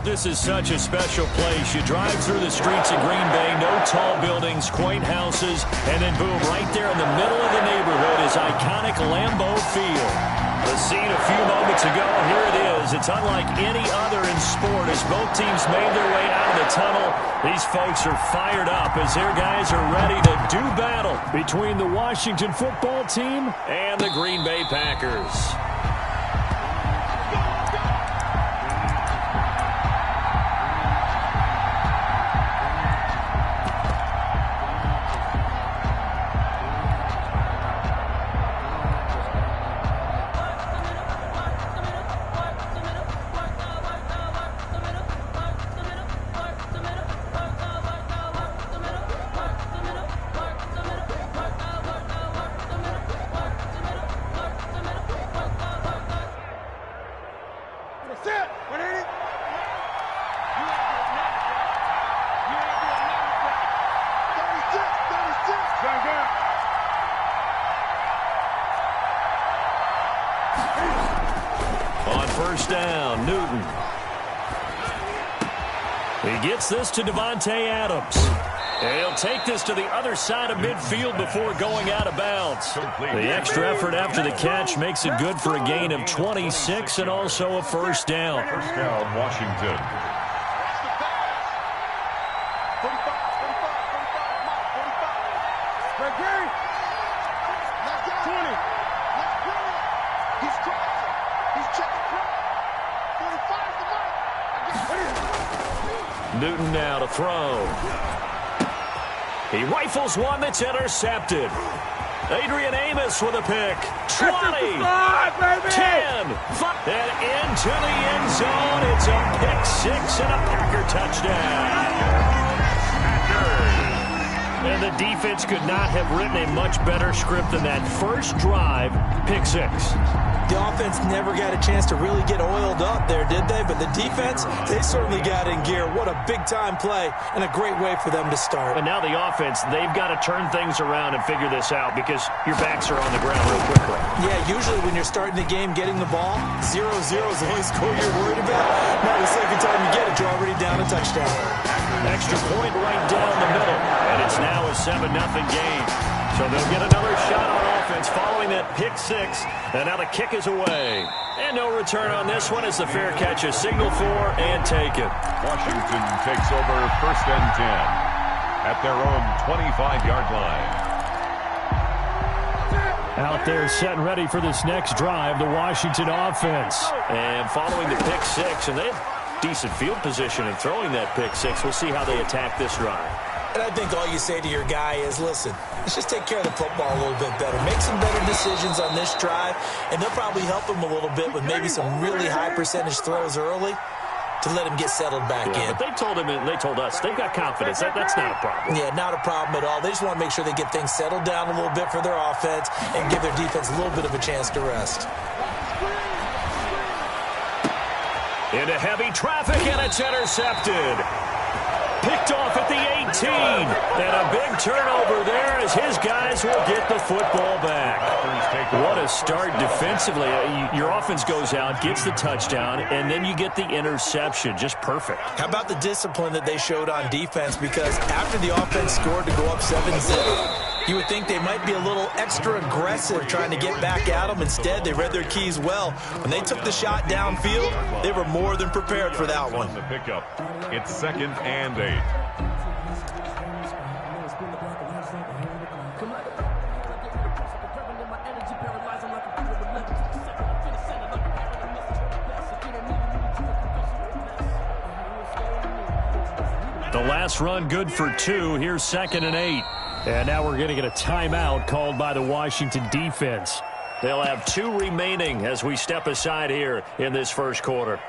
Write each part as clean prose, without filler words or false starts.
This is such a special place. You drive through the streets of Green Bay, no tall buildings, quaint houses, and then boom, right there in the middle of the neighborhood is iconic Lambeau Field. The scene a few moments ago, here it is. It's unlike any other in sport as both teams made their way out of the tunnel. These folks are fired up as their guys are ready to do battle between the Washington football team and the Green Bay Packers. First down, Newton. He gets this to Davante Adams. He'll take this to the other side of midfield before going out of bounds. The extra effort after the catch makes it good for a gain of 26 and also a first down. First down, Washington. Newton now to throw. He rifles one that's intercepted. Adrian Amos with a pick. 20, 10, 5, and into the end zone. It's a pick six and a Packer touchdown. And the defense could not have written a much better script than that first drive, pick six. The offense never got a chance to really get oiled up there, did they? But the defense, they certainly got in gear. What a big-time play and a great way for them to start. And now the offense, they've got to turn things around and figure this out because your backs are on the ground real quickly. Yeah, usually when you're starting the game getting the ball, 0-0 is the only score you're worried about. Now the second time you get it, you're already down a touchdown. Extra point right down the middle, and it's now a 7-0 game. So they'll get another shot on offense following that pick six, and now the kick is away. And no return on this one as the fair catch is signaled for and taken. Washington takes over first and 10 at their own 25-yard line. Out there set and ready for this next drive, the Washington offense. And following the pick six, and they have decent field position in throwing that pick six. We'll see how they attack this drive. And I think all you say to your guy is, listen, let's just take care of the football a little bit better. Make some better decisions on this drive, and they'll probably help him a little bit with maybe some really high percentage throws early to let him get settled back in. But they told him and they told us they've got confidence. That's not a problem. Yeah, not a problem at all. They just want to make sure they get things settled down a little bit for their offense and give their defense a little bit of a chance to rest. Into heavy traffic, and it's intercepted. Picked off at the 18. And a big turnover there as his guys will get the football back. What a start defensively. Your offense goes out, gets the touchdown, and then you get the interception. Just perfect. How about the discipline that they showed on defense? Because after the offense scored to go up 7-0, you would think they might be a little extra aggressive trying to get back at them. Instead, they read their keys well. When they took the shot downfield, they were more than prepared for that one. The pickup. It's 2nd and 8. The last run good for 2. Here's 2nd and 8. And now we're going to get a timeout called by the Washington defense. They'll have 2 remaining as we step aside here in this first quarter.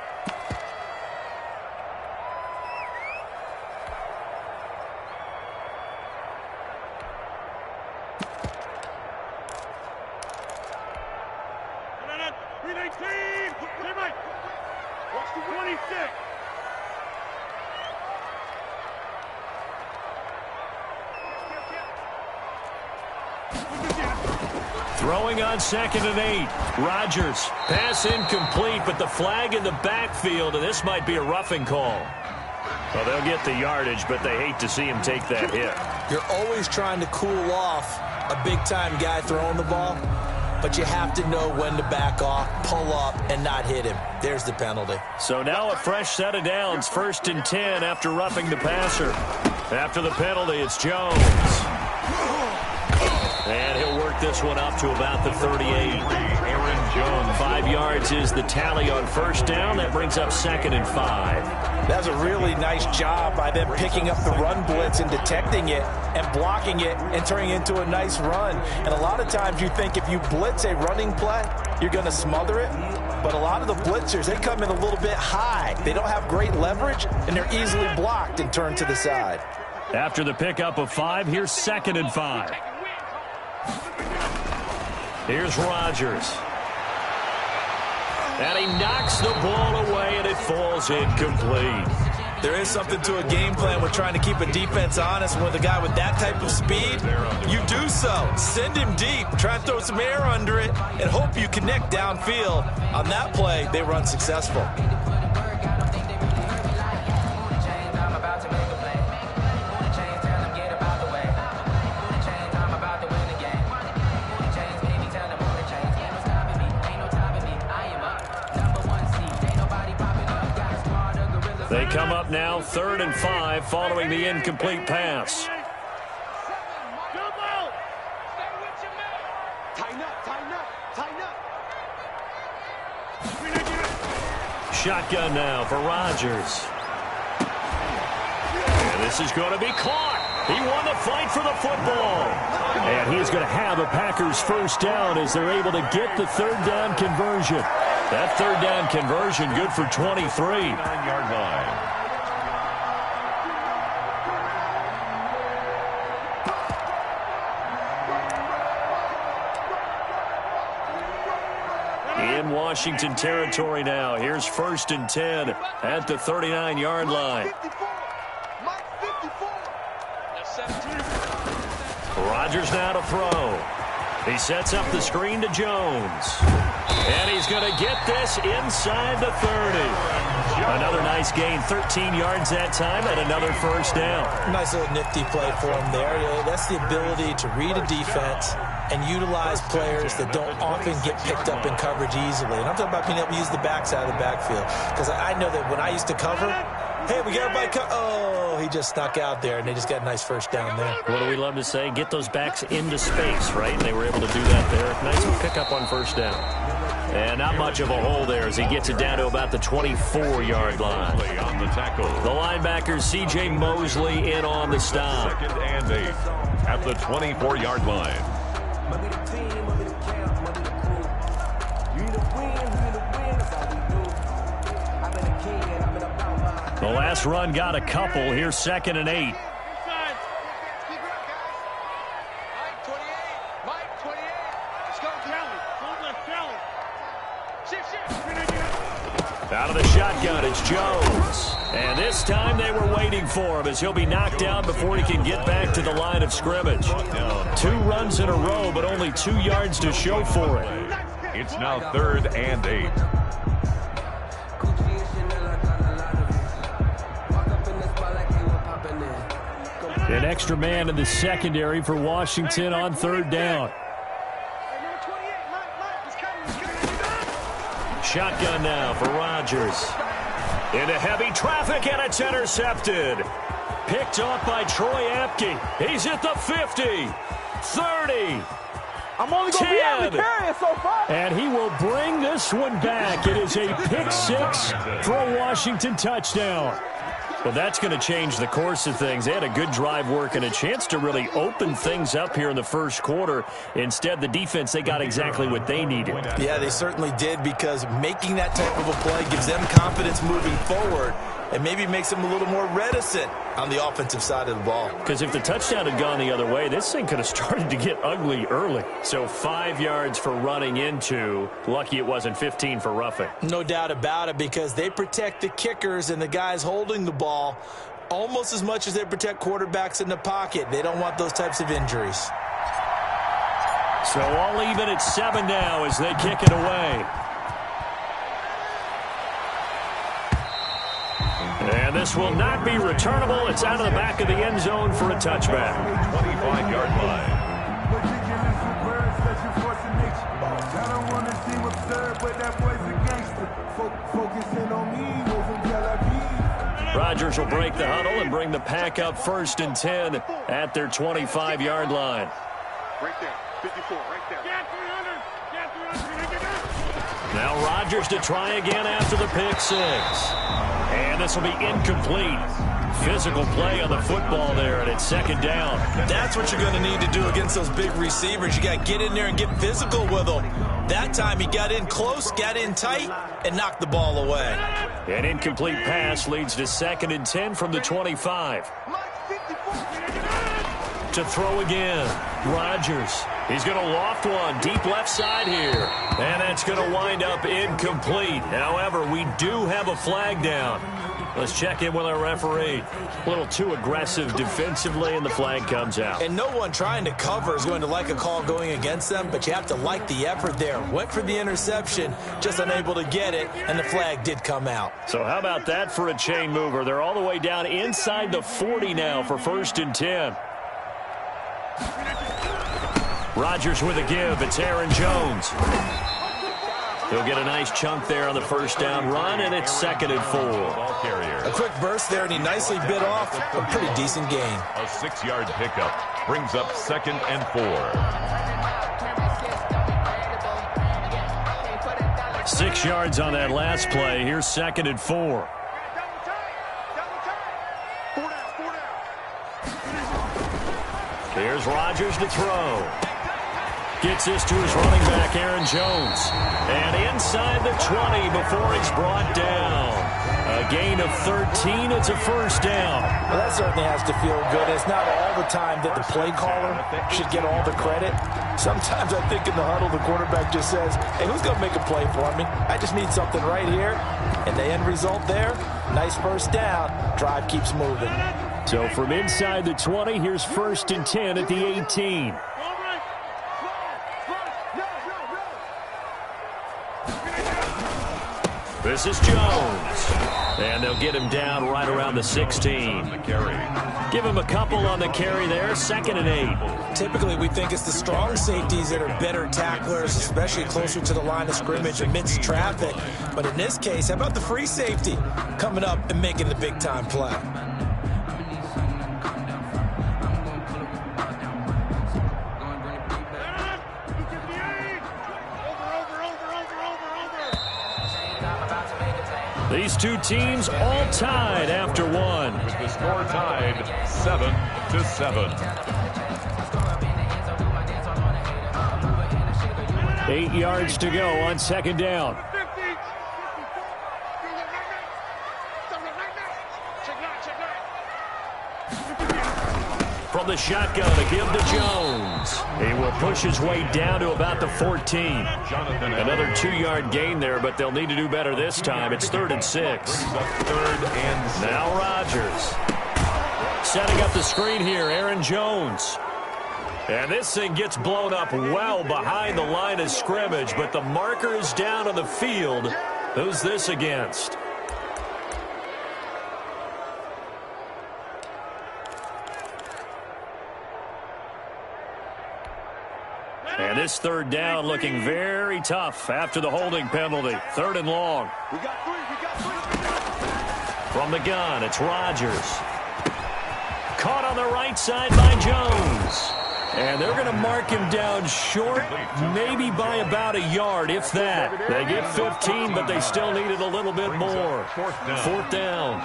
Throwing on 2nd and 8. Rodgers. Pass incomplete, but the flag in the backfield, and this might be a roughing call. Well, they'll get the yardage, but they hate to see him take that hit. You're always trying to cool off a big-time guy throwing the ball, but you have to know when to back off, pull up, and not hit him. There's the penalty. So now a fresh set of downs, 1st and 10 after roughing the passer. After the penalty, it's Jones. And he'll work this one up to about the 38. Aaron Jones. 5 yards is the tally on 1st down. That brings up 2nd and 5. That's a really nice job by them picking up the run blitz and detecting it and blocking it and turning it into a nice run. And a lot of times you think if you blitz a running play, you're going to smother it. But a lot of the blitzers, they come in a little bit high. They don't have great leverage, and they're easily blocked and turned to the side. After the pickup of 5, here's 2nd and 5. Here's Rodgers. And he knocks the ball away, and it falls incomplete. There is something to a game plan with trying to keep a defense honest. With a guy with that type of speed, you do so. Send him deep. Try and throw some air under it and hope you connect downfield. On that play, they were unsuccessful. They come up now 3rd and 5 following the incomplete pass. Shotgun now for Rodgers. And this is going to be caught. He won the fight for the football. And he's going to have a Packers 1st down as they're able to get the 3rd down conversion. That 3rd down conversion good for 23. 9-yard line. In Washington territory now. Here's 1st and 10 at the 39-yard line. Rodgers now to throw. He sets up the screen to Jones. And he's going to get this inside the 30. Another nice gain, 13 yards that time, and another 1st down. Nice little nifty play for him there. That's the ability to read a defense and utilize players that don't often get picked up in coverage easily. And I'm talking about being able to use the backside of the backfield. Because I know that when I used to cover, hey, we got everybody oh, he just snuck out there, and they just got a nice 1st down there. What do we love to say? Get those backs into space, right? And they were able to do that there. Nice pickup on 1st down. And not much of a hole there as he gets it down to about the 24-yard line. On the tackle. The linebacker, C.J. Mosley, in on the stop. 2nd and 8 at the 24-yard line. The last run got a couple. Here's 2nd and 8. Out of the shotgun, it's Jones. And this time they were waiting for him as he'll be knocked down before he can get back to the line of scrimmage. 2 runs in a row, but only 2 yards to show for it. It's now 3rd and 8. An extra man in the secondary for Washington on 3rd down. Shotgun now for Rodgers. Into heavy traffic, and it's intercepted. Picked off by Troy Apke. He's at the 50, 30, I'm only going to be able to carry it so far. and he will bring this one back. It is a pick 6 for a Washington touchdown. Well, that's going to change the course of things. They had a good drive work and a chance to really open things up here in the 1st quarter. Instead, the defense, they got exactly what they needed. Yeah, they certainly did, because making that type of a play gives them confidence moving forward and maybe makes them a little more reticent on the offensive side of the ball. Because if the touchdown had gone the other way, this thing could have started to get ugly early. So 5 yards for running into. Lucky it wasn't 15 for roughing. No doubt about it, because they protect the kickers and the guys holding the ball almost as much as they protect quarterbacks in the pocket. They don't want those types of injuries. So all even at 7 now as they kick it away. And this will not be returnable. It's out of the back of the end zone for a touchback. 25-yard line. Rodgers will break the huddle and bring the pack up 1st and 10 at their 25-yard line. Right there, 54, right there. Now Rodgers to try again after the pick 6. And this will be incomplete. Physical play on the football there, and it's 2nd down. That's what you're going to need to do against those big receivers. You got to get in there and get physical with them. That time he got in close, got in tight, and knocked the ball away. An incomplete pass leads to 2nd and 10 from the 25. To throw again, Rodgers. He's going to loft one deep left side here. And that's going to wind up incomplete. However, we do have a flag down. Let's check in with our referee. A little too aggressive defensively, and the flag comes out. And no one trying to cover is going to like a call going against them, but you have to like the effort there. Went for the interception, just unable to get it, and the flag did come out. So how about that for a chain mover? They're all the way down inside the 40 now for 1st and 10. Rodgers with a give. It's Aaron Jones. He'll get a nice chunk there on the 1st down run, and it's 2nd and 4. Ball carrier. A quick burst there, and he nicely bit off a pretty decent gain. A 6-yard pickup brings up 2nd and 4. 6 yards on that last play. Here's 2nd and 4. Here's Rodgers to throw. Gets this to his running back, Aaron Jones. And inside the 20 before he's brought down. A gain of 13. It's a 1st down. Well, that certainly has to feel good. It's not all the time that the play caller should get all the credit. Sometimes I think in the huddle, the quarterback just says, hey, who's going to make a play for me? I just need something right here. And the end result there, nice 1st down. Drive keeps moving. So from inside the 20, here's 1st and 10 at the 18. This is Jones. And they'll get him down right around the 16. Give him a couple on the carry there. 2nd and 8. Typically, we think it's the strong safeties that are better tacklers, especially closer to the line of scrimmage amidst traffic. But in this case, how about the free safety coming up and making the big-time play? These two teams all tied after one. With the score tied 7-7. 8 yards to go on 2nd down. From the shotgun, a give to Jones. He will push his way down to about the 14. Another 2-yard gain there, but they'll need to do better this time. It's 3rd and 6. 3rd and 6. Now Rodgers. Setting up the screen here, Aaron Jones. And this thing gets blown up well behind the line of scrimmage, but the marker is down on the field. Who's this against? And this 3rd down looking very tough after the holding penalty. 3rd and long. From the gun, it's Rodgers. Caught on the right side by Jones. And they're going to mark him down short, maybe by about a yard, if that. They get 15, but they still needed a little bit more. 4th down.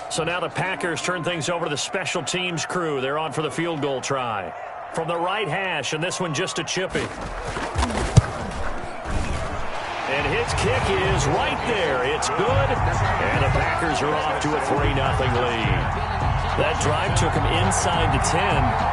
So now the Packers turn things over to the special teams crew. They're on for the field goal try. From the right hash, and this one just a chippy. And his kick is right there. It's good. And the Packers are off to a 3-0 lead. That drive took him inside to 10.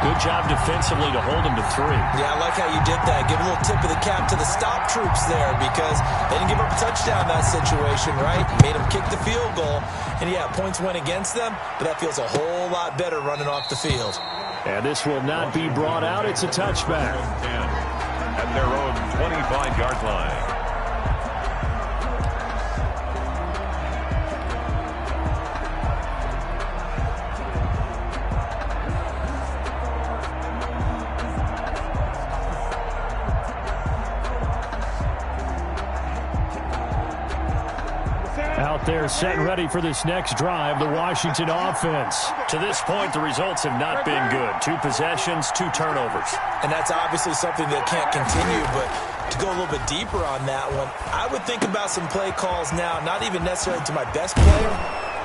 Good job defensively to hold him to 3. Yeah, I like how you did that. Give a little tip of the cap to the stop troops there because they didn't give up a touchdown in that situation, right? Made them kick the field goal. And, yeah, points went against them, but that feels a whole lot better running off the field. And this will not be brought out. It's a touchback. At their own 25-yard line. Out there set and ready for this next drive, the Washington offense. To this point, the results have not been good. 2 possessions, 2 turnovers. And that's obviously something that can't continue, but to go a little bit deeper on that one, I would think about some play calls now, not even necessarily to my best player,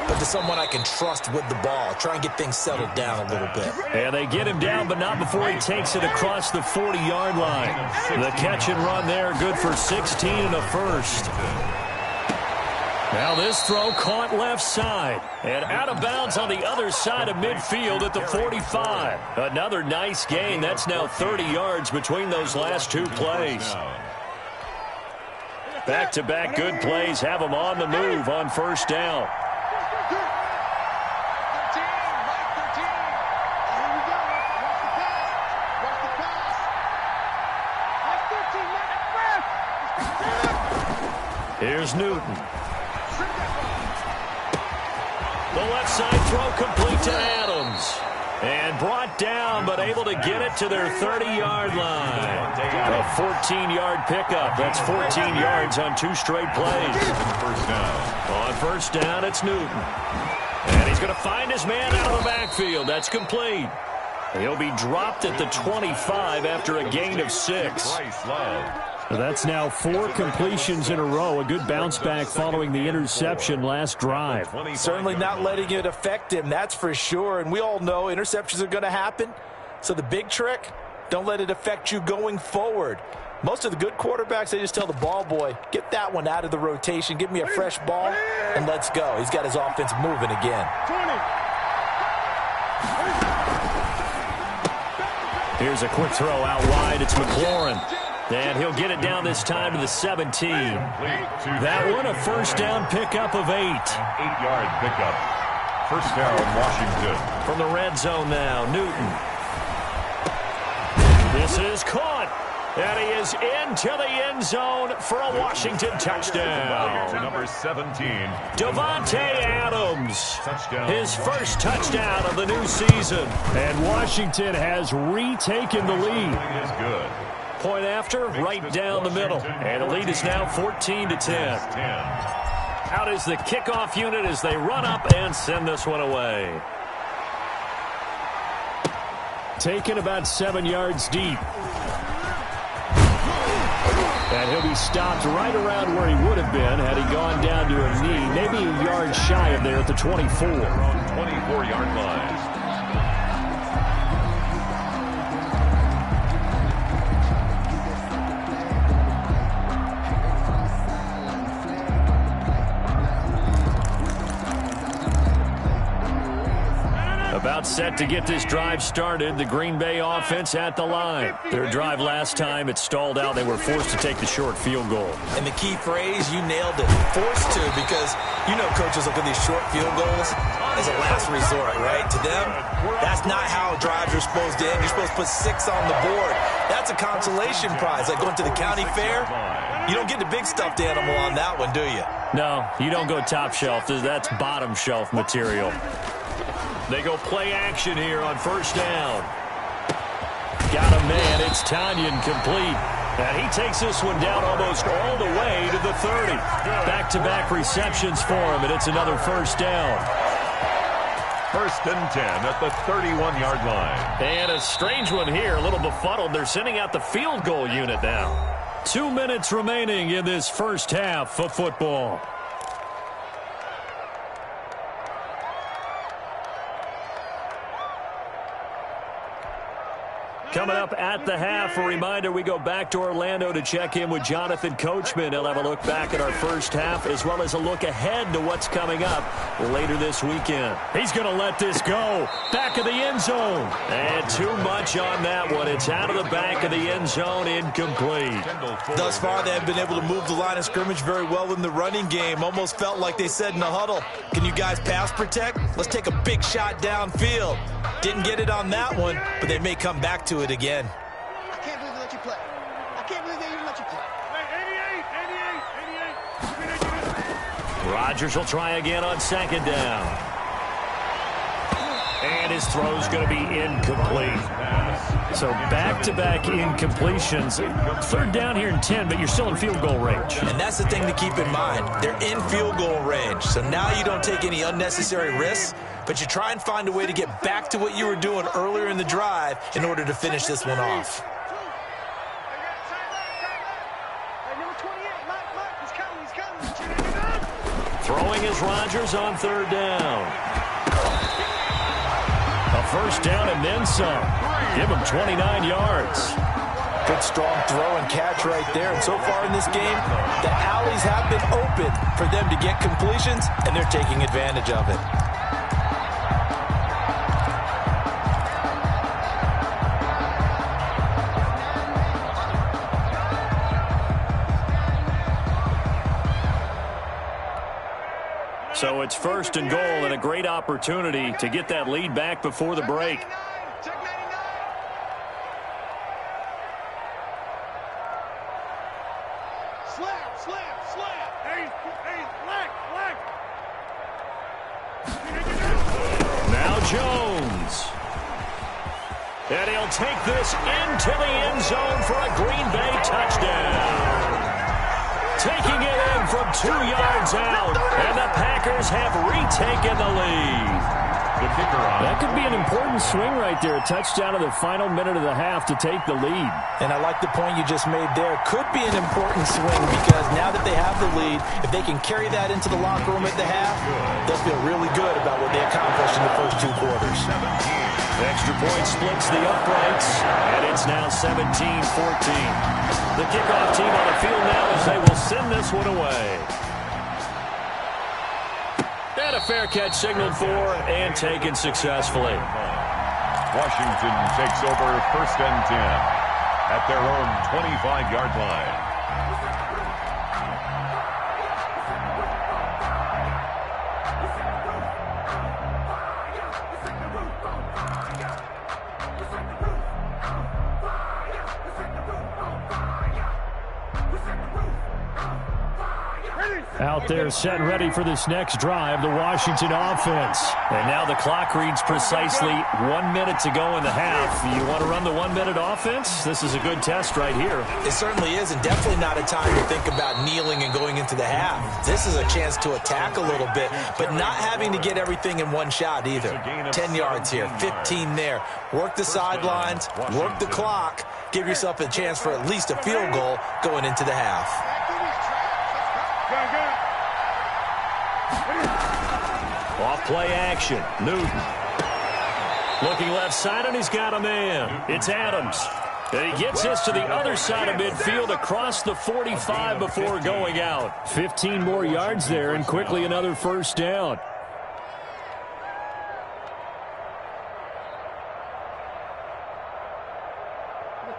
but to someone I can trust with the ball. Try and get things settled down a little bit. And they get him down, but not before he takes it across the 40-yard line. The catch and run there, good for 16 and a first. Now this throw caught left side and out of bounds on the other side of midfield at the 45. Another nice gain. That's now 30 yards between those last 2 plays. Back-to-back good plays have them on the move on first down. Here's Newton. The left side throw complete to Adams. And brought down, but able to get it to their 30-yard line. A 14-yard pickup. That's 14 yards on 2 straight plays. On first down, it's Newton. And he's going to find his man out of the backfield. That's complete. He'll be dropped at the 25 after a gain of 6. That's now 4 completions in a row. A good bounce back following the interception last drive. Certainly not letting it affect him, that's for sure. And we all know interceptions are going to happen. So the big trick, don't let it affect you going forward. Most of the good quarterbacks, they just tell the ball boy, get that one out of the rotation, give me a fresh ball, and let's go. He's got his offense moving again. Here's a quick throw out wide. It's McLaurin. And he'll get it down this time to the 17. That one a first down pickup of 8. 8-yard pickup. First down, Washington. From the red zone now, Newton. This is caught. And he is into the end zone for a Washington touchdown. To number 17. Davante Adams. Touchdown. His first touchdown of the new season. And Washington has retaken the lead. Is good. Point after, right down the middle. And the lead is now 14-10. Out is the kickoff unit as they run up and send this one away. Taken about 7 yards deep. And he'll be stopped right around where he would have been had he gone down to a knee, maybe a yard shy of there at the 24. 24-yard line. About set to get this drive started. The Green Bay offense at the line. Their drive last time, it stalled out. They were forced to take the short field goal. And the key phrase, you nailed it. Forced to, because you know coaches look at these short field goals as a last resort, right? To them, that's not how drives are supposed to end. You're supposed to put 6 on the board. That's a consolation prize, like going to the county fair. You don't get the big stuffed animal on that one, do you? No, you don't go top shelf. That's bottom shelf material. They go play action here on first down. Got a man. It's Tanyan complete. And he takes this one down almost all the way to the 30. Back-to-back receptions for him, and it's another first down. First and 10 at the 31-yard line. And a strange one here, a little befuddled. They're sending out the field goal unit now. 2 minutes remaining in this first half of football. Coming up at the half, a reminder, we go back to Orlando to check in with Jonathan Coachman. He'll have a look back at our first half as well as a look ahead to what's coming up later this weekend. He's going to let this go. Back of the end zone. And too much on that one. It's out of the back of the end zone, incomplete. Thus far, they have been able to move the line of scrimmage very well in the running game. Almost felt like they said in the huddle, can you guys pass protect? Let's take a big shot downfield. Didn't get it on that one, but they may come back to it again. I can't believe they let you play. I can't believe they even let you play. 88. Rodgers will try again on second down. And his throw's going to be incomplete. So back-to-back incompletions. Third down here in 10, but you're still in field goal range. And that's the thing to keep in mind. They're in field goal range. So now you don't take any unnecessary risks, but you try and find a way to get back to what you were doing earlier in the drive in order to finish this one off. Throwing is Rodgers on third down. A first down and then some. Give him 29 yards. Good strong throw and catch right there. And so far in this game, the alleys have been open for them to get completions, and they're taking advantage of it. So it's first and goal and a great opportunity to get that lead back before the break. Now Jones. And he'll take this into the end zone for a Green Bay touchdown. Taking it in from 2 yards out, and the Packers have retaken the lead. That could be an important swing right there. A touchdown in the final minute of the half to take the lead. And I like the point you just made there. Could be an important swing because now that they have the lead, if they can carry that into the locker room at the half, they'll feel really good about what they accomplished in the first 2 quarters. Extra point splits the uprights, and it's now 17-14. The kickoff team on the field now as they will send this one away. And a fair catch signaled for and taken successfully. Washington takes over first and 10 at their own 25-yard line. Out there set and ready for this next drive, the Washington offense. And now the clock reads precisely 1 minute to go in the half. You want to run the 1 minute offense? This is a good test right here. It certainly is, and definitely not a time to think about kneeling and going into the half. This is a chance to attack a little bit, but not having to get everything in one shot either. 10 yards here, 15 there. Work the sidelines, work the clock, give yourself a chance for at least a field goal going into the half. Off play action. Newton. Looking left side, and he's got a man. It's Adams. And he gets this to the other side of midfield across the 45 before going out. 15 more yards there, and quickly another first down.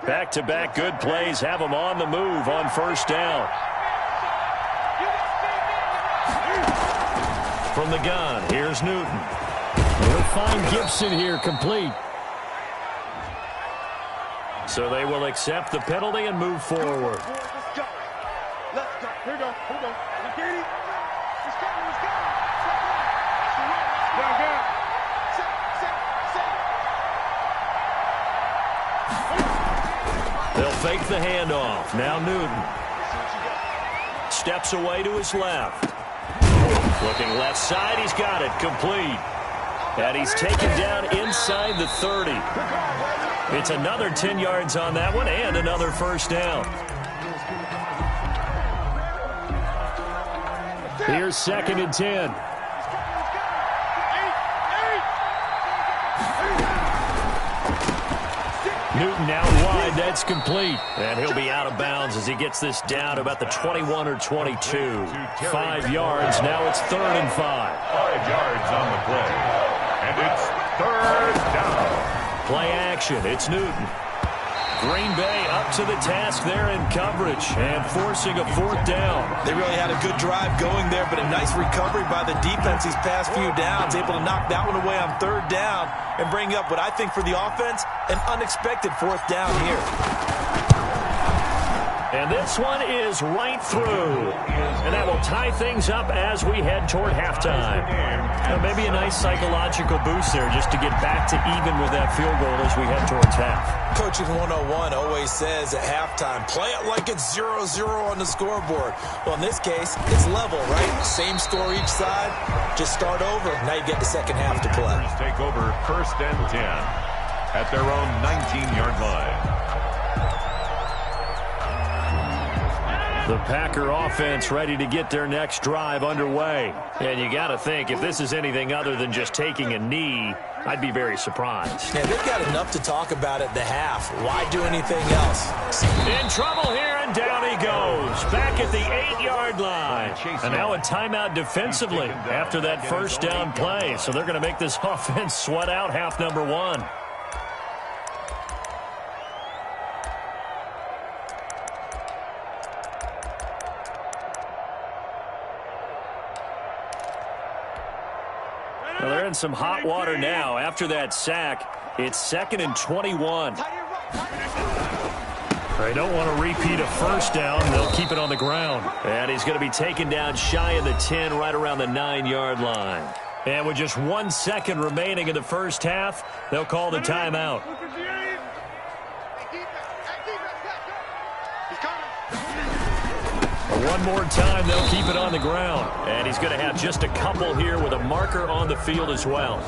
Back-to-back good plays have them on the move on first down. From the gun, here's Newton. They'll find Gibson here, complete. So they will accept the penalty and move forward. Let's go. Let's go. Here we go. Here we go. You get it? Let's go. Let's go. Go, go. Set. They'll fake the handoff. Now Newton. Steps away to his left. Looking left side, he's got it, complete. And he's taken down inside the 30. It's another 10 yards on that one and another first down. Here's second and 10. Newton out wide. That's complete. And he'll be out of bounds as he gets this down to about the 21 or 22. 5 yards. Now it's 3rd and 5. 5 yards on the play. And it's 3rd down. Play action. It's Newton. Green Bay up to the task there in coverage and forcing a 4th down. They really had a good drive going there, but a nice recovery by the defense these past few downs, able to knock that one away on 3rd down and bring up what I think for the offense, an unexpected 4th down here. And this one is right through. And that will tie things up as we head toward halftime. Maybe a nice psychological boost there just to get back to even with that field goal as we head towards half. Coaching 101 always says at halftime, play it like it's 0-0 on the scoreboard. Well, in this case, it's level, right? Same score each side. Just start over. Now you get the second half to play. Take over 1st and 10 at their own 19-yard line. The Packer offense ready to get their next drive underway. And you got to think, if this is anything other than just taking a knee, I'd be very surprised. Yeah, they've got enough to talk about at the half. Why do anything else? In trouble here, and down he goes. Back at the 8-yard line. And now a timeout defensively after that 1st down play. So they're going to make this offense sweat out half number 1. Well, they're in some hot water now. After that sack, it's 2nd and 21. They don't want to repeat a 1st down. They'll keep it on the ground. And he's going to be taken down shy of the 10, right around the 9-yard line. And with just 1 second remaining in the first half, they'll call the timeout. One more time, they'll keep it on the ground. And he's going to have just a couple here with a marker on the field as well.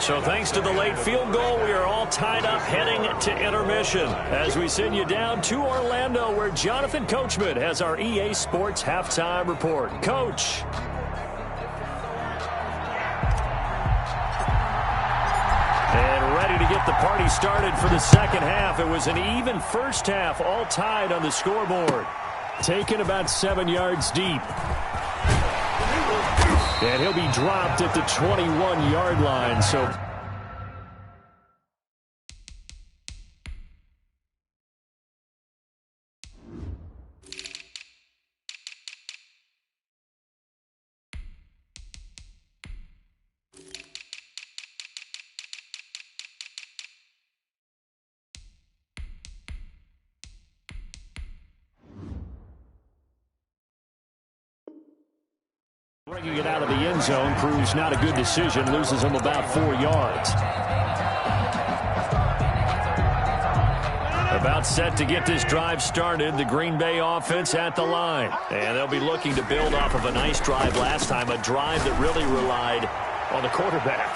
So thanks to the late field goal, we are all tied up heading to intermission as we send you down to Orlando, where Jonathan Coachman has our EA Sports halftime report. Coach. And ready to get the party started for the second half. It was an even first half, all tied on the scoreboard. Taken about 7 yards deep. And he'll be dropped at the 21-yard line. So bringing it out of the end zone proves not a good decision. Loses him about 4 yards. About set to get this drive started. The Green Bay offense at the line. And they'll be looking to build off of a nice drive last time. A drive that really relied on the quarterback.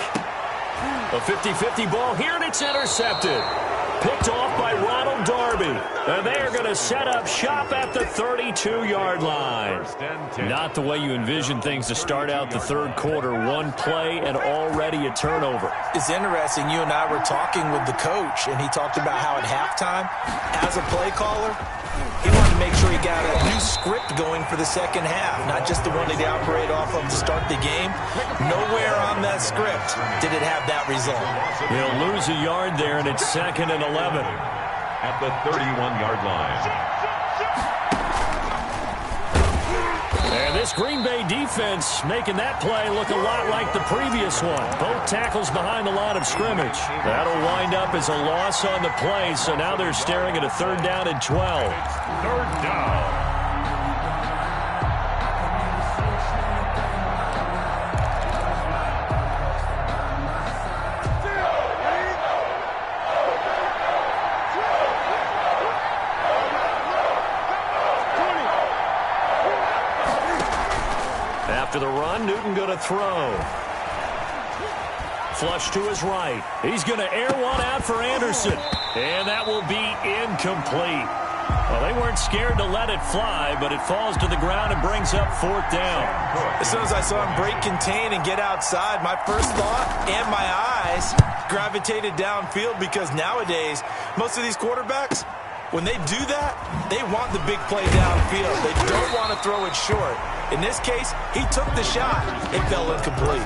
A 50-50 ball here, and it's intercepted. Picked off by Ronald Darby. And they are going to set up shop at the 32-yard line. Not the way you envision things to start out the third quarter. One play and already a turnover. It's interesting. You and I were talking with the coach, and he talked about how at halftime, as a play caller, he wanted to make sure he got a new script going for the second half, not just the one that he operated off of to start the game. Nowhere on that script did it have that result. He'll lose a yard there, and it's 2nd and 11. At the 31-yard line. And this Green Bay defense making that play look a lot like the previous one. Both tackles behind the line of scrimmage. That'll wind up as a loss on the play, so now they're staring at a 3rd down and 12. 3rd down. After the run, Newton going to throw. Flush to his right. He's going to air one out for Anderson. And that will be incomplete. Well, they weren't scared to let it fly, but it falls to the ground and brings up 4th down. As soon as I saw him break contain and get outside, my first thought and my eyes gravitated downfield, because nowadays Most of these quarterbacks, when they do that, they want the big play downfield. They don't want to throw it short. In this case, he took the shot. It fell incomplete.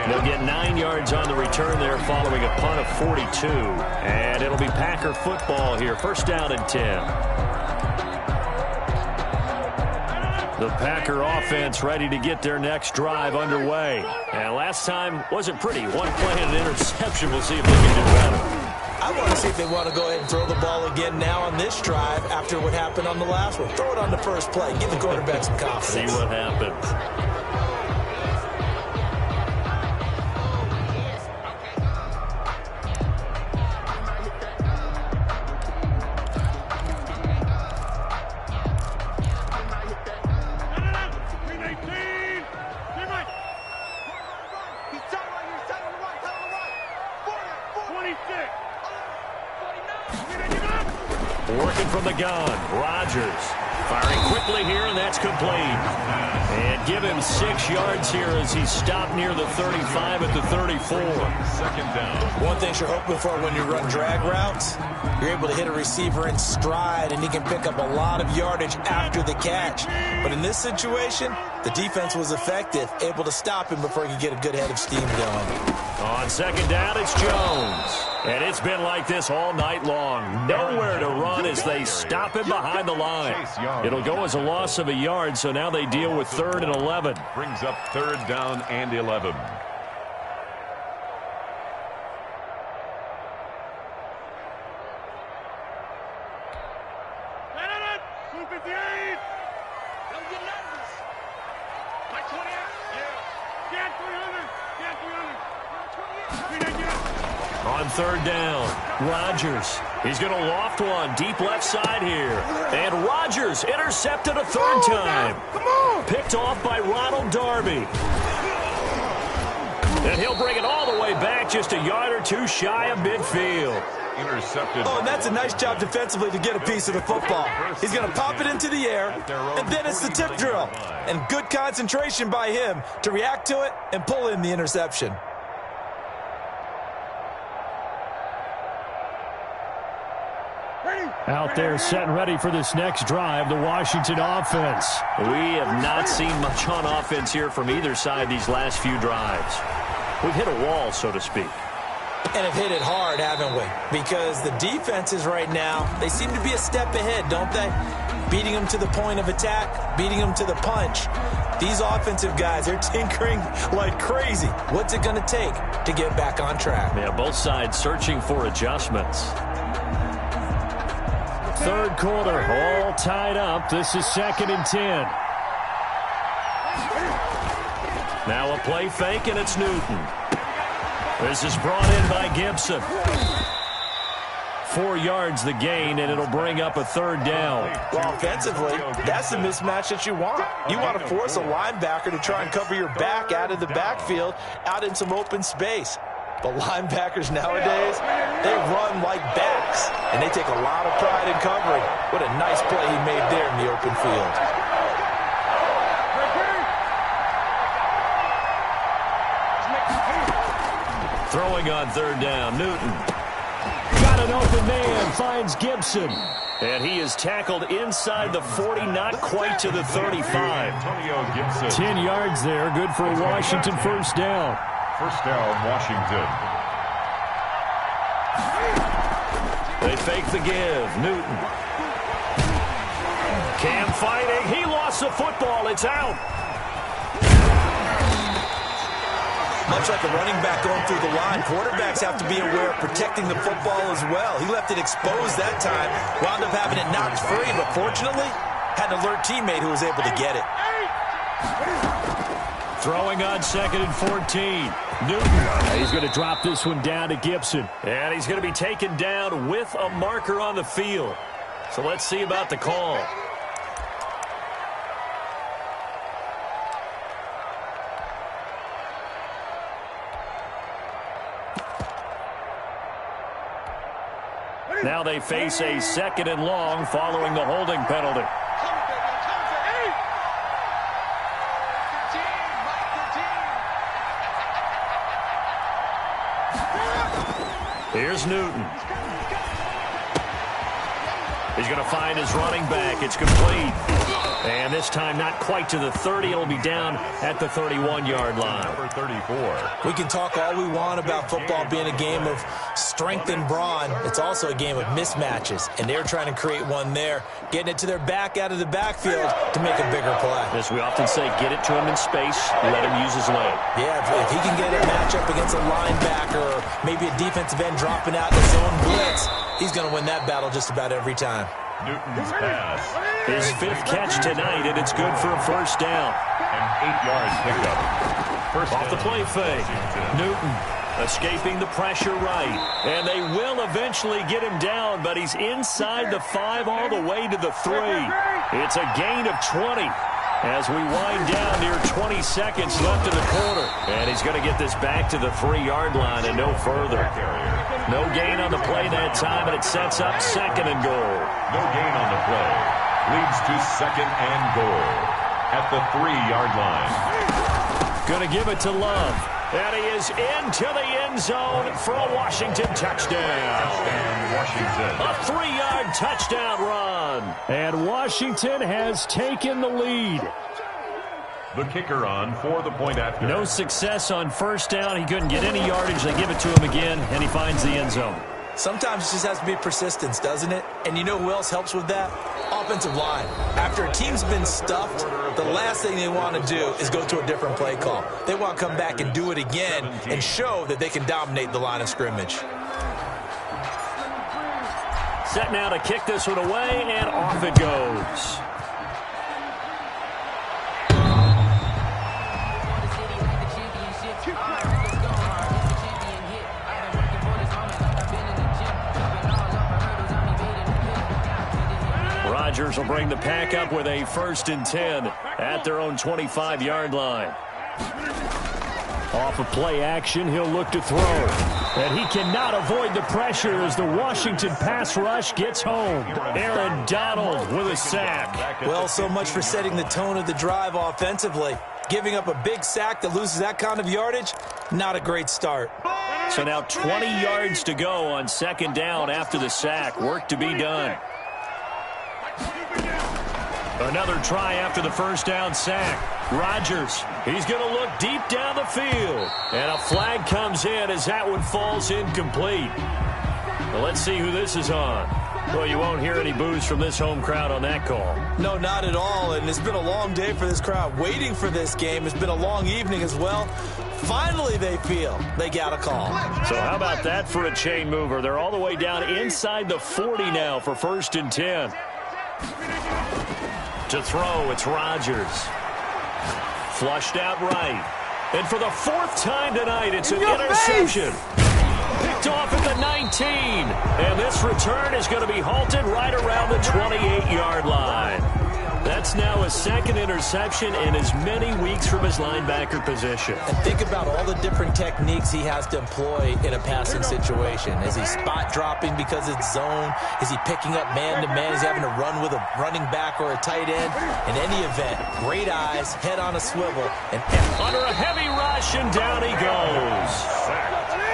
They'll get 9 yards on the return there following a punt of 42. And it'll be Packer football here. First down and 10. The Packer offense ready to get their next drive underway. And last time wasn't pretty. One play and an interception. We'll see if they can do better. I want to see if they want to go ahead and throw the ball again now on this drive after what happened on the last one. Throw it on the first play. Give the quarterback some confidence. See what happens. Working from the gun, Rodgers firing quickly here, and that's complete. And give him 6 yards here as he's stopped near the 35 at the 34. Second down. One thing you're hoping for when you run drag routes, you're able to hit a receiver in stride, and he can pick up a lot of yardage after the catch. But in this situation, the defense was effective, able to stop him before he could get a good head of steam going. On second down, it's Jones. And it's been like this all night long. Nowhere to run as they stop him behind the line. It'll go as a loss of a yard, so now they deal with 3rd and 11. Brings up 3rd down and 11. On 3rd down, Rodgers. He's going to loft one deep left side here. And Rodgers intercepted a 3rd time. Come on. Picked off by Ronald Darby. And he'll bring it all the way back just a yard or two shy of midfield. Intercepted. Oh, and that's a nice job defensively to get a piece of the football. He's going to pop it into the air, and then it's the tip drill. And good concentration by him to react to it and pull in the interception. Out there set and ready for this next drive, the Washington offense. We have not seen much on offense here from either side these last few drives. We've hit a wall, so to speak. And have hit it hard, haven't we? Because the defenses right now, they seem to be a step ahead, don't they? Beating them to the point of attack, beating them to the punch. These offensive guys, they're tinkering like crazy. What's it going to take to get back on track? Yeah, both sides searching for adjustments. 3rd quarter, all tied up. This is 2nd and 10. Now a play fake, and it's Newton. This is brought in by Gibson. 4 yards the gain, and it'll bring up a 3rd down. Well, offensively, that's the mismatch that you want. You want to force a linebacker to try and cover your back out of the backfield, out in some open space. But linebackers nowadays, they run like backs, and they take a lot of pride in covering. What a nice play he made there in the open field. Throwing on 3rd down, Newton. Got an open man, finds Gibson. And he is tackled inside the 40, not quite to the 35. Antonio Gibson. 10 yards there, good for a Washington first down. First down, Washington. They fake the give. Newton. Cam fighting. He lost the football. It's out. Much like a running back going through the line, quarterbacks have to be aware of protecting the football as well. He left it exposed that time, wound up having it knocked free, but fortunately, had an alert teammate who was able to get it. Throwing on 2nd and 14. Newton. He's going to drop this one down to Gibson. And he's going to be taken down with a marker on the field. So let's see about the call. Now they face a 2nd and long following the holding penalty. Here's Newton. He's going to find his running back. It's complete. And this time not quite to the 30. It'll be down at the 31-yard line. Number 34. We can talk all we want about football being a game of strength and brawn. It's also a game of mismatches, and they're trying to create one there, getting it to their back out of the backfield to make a bigger play. As we often say, get it to him in space, let him use his leg. Yeah, if he can get a matchup against a linebacker or maybe a defensive end dropping out in the zone blitz, he's going to win that battle just about every time. Newton's pass. His 5th catch tonight, and it's good for a first down. An 8-yard pickup. First Off the down. play fake. Newton escaping the pressure right. And they will eventually get him down, but he's inside the 5 all the way to the 3. It's a gain of 20 as we wind down near 20 seconds left in the quarter. And he's going to get this back to the 3-yard line and no further. No gain on the play that time, and it sets up 2nd and goal. No gain on the play. Leads to 2nd and goal at the 3-yard line. Going to give it to Love. And he is into the end zone for a Washington touchdown. And Washington. A 3-yard touchdown run. And Washington has taken the lead. The kicker on for the point after. No success on first down. He couldn't get any yardage. They give it to him again, and he finds the end zone. Sometimes it just has to be persistence, doesn't it? And you know who else helps with that? Offensive line. After a team's been stuffed, the last thing they want to do is go to a different play call. They want to come back and do it again and show that they can dominate the line of scrimmage. Set now to kick this one away, and off it goes. Rodgers will bring the pack up with a 1st and 10 at their own 25-yard line. Off of play action, he'll look to throw. And he cannot avoid the pressure as the Washington pass rush gets home. Aaron Donald with a sack. Well, so much for setting the tone of the drive offensively. Giving up a big sack that loses that kind of yardage, not a great start. So now 20 yards to go on 2nd down after the sack. Work to be done. Another try after the first down sack. Rodgers, he's going to look deep down the field. And a flag comes in as that one falls incomplete. Well, let's see who this is on. Well, you won't hear any boos from this home crowd on that call. No, not at all. And it's been a long day for this crowd. Waiting for this game. It's been a long evening as well. Finally, they feel they got a call. So how about that for a chain mover? They're all the way down inside the 40 now for 1st and 10. To throw, it's Rodgers. Flushed out right. And for the 4th time tonight, it's an interception. Picked off at the 19. And this return is going to be halted right around the 28-yard line. That's now his 2nd interception in as many weeks from his linebacker position. And think about all the different techniques he has to employ in a passing situation. Is he spot dropping because it's zone? Is he picking up man-to-man? Is he having to run with a running back or a tight end? In any event, great eyes, head on a swivel, and under a heavy rush, and down he goes.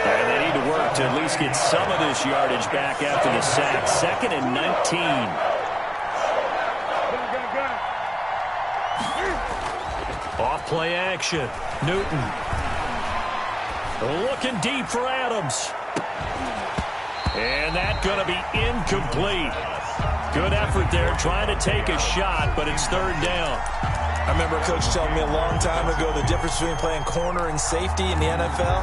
And they need to work to at least get some of this yardage back after the sack. 2nd and 19. Off play action. Newton. Looking deep for Adams. And that's going to be incomplete. Good effort there trying to take a shot, but it's 3rd down. I remember a coach telling me a long time ago the difference between playing corner and safety in the NFL.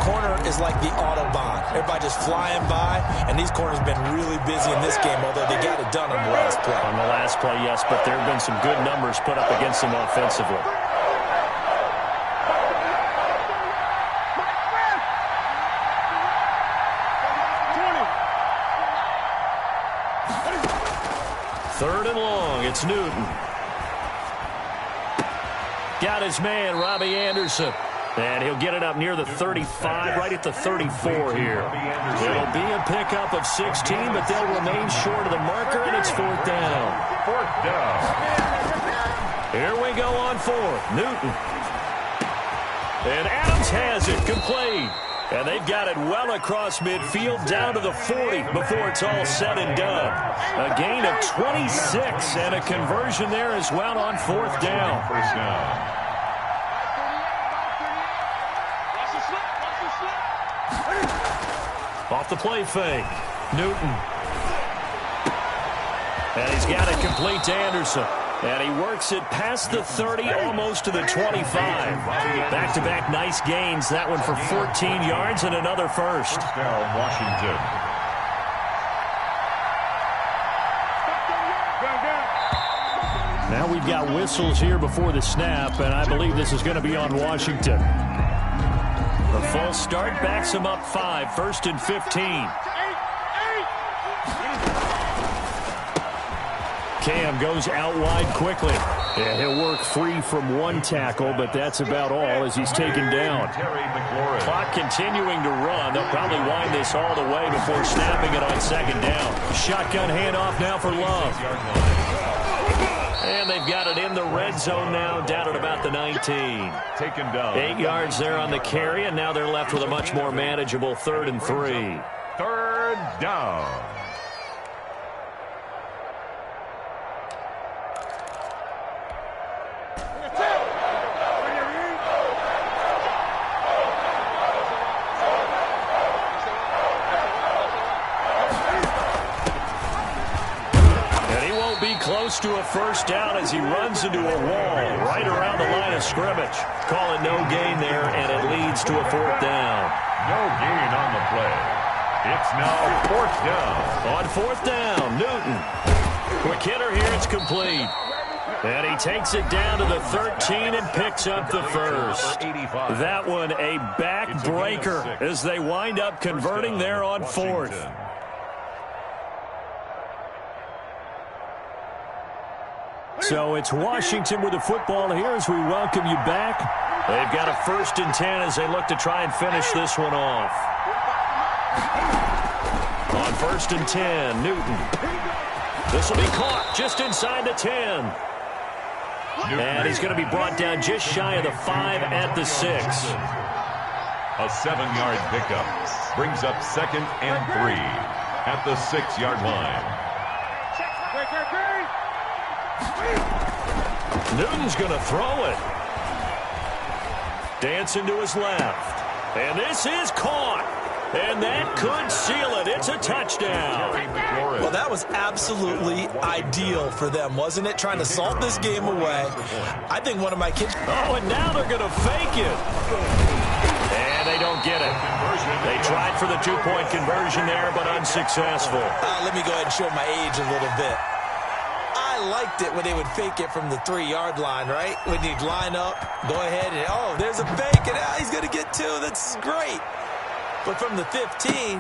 Corner is like the Autobahn. Everybody just flying by, and these corners have been really busy in this game, although they got it done on the last play. On the last play, yes, but there have been some good numbers put up against them offensively. Third and long, it's Newton. Got his man, Robbie Anderson. And he'll get it up near the 35, right at the 34 here. It'll be a pickup of 16, but they'll remain short of the marker, and it's 4th down. 4th down. Here we go on 4th. Newton. And Adams has it, complete. And they've got it well across midfield down to the 40 before it's all said and done. A gain of 26 and a conversion there as well on fourth down. First down. Off the play fake. Newton. And he's got it complete to Anderson. And he works it past the 30, almost to the 25. Back-to-back nice gains. That one for 14 yards and another first. First down, Washington. Now we've got whistles here before the snap, and I believe this is going to be on Washington. The false start backs him up 5, 1st and 15. Cam goes out wide quickly. Yeah, he'll work free from one tackle, but that's about all as he's taken down. Clock continuing to run. They'll probably wind this all the way before snapping it on second down. Shotgun handoff now for Love. And they've got it in the red zone now, down at about the 19. Taken down. 8 yards there on the carry, and now they're left with a much more manageable 3rd and 3. Third down. Close to a first down as he runs into a wall right around the line of scrimmage. Call it no gain there, and it leads to a 4th down. No gain on the play. It's now 4th down. On 4th down, Newton. Quick hitter here, it's complete. And he takes it down to the 13 and picks up the first. That one a backbreaker as they wind up converting there on 4th. So it's Washington with the football here as we welcome you back. They've got a 1st and 10 as they look to try and finish this one off. On 1st and 10, Newton. This will be caught just inside the 10. And he's going to be brought down just shy of the 5 at the 6. A 7-yard pickup brings up 2nd and 3 at the 6-yard line. Newton's going to throw it. Dancing to his left. And this is caught. And that could seal it. It's a touchdown. Well, that was absolutely ideal for them, wasn't it? Trying to salt this game away. I think one of my kids... Oh, and now they're going to fake it. And they don't get it. They tried for the 2-point conversion there, but unsuccessful. Let me go ahead and show my age a little bit. I liked it when they would fake it from the 3-yard line, right? When you'd line up, go ahead, and oh, there's a fake, and he's going to get 2. That's great. But from the 15,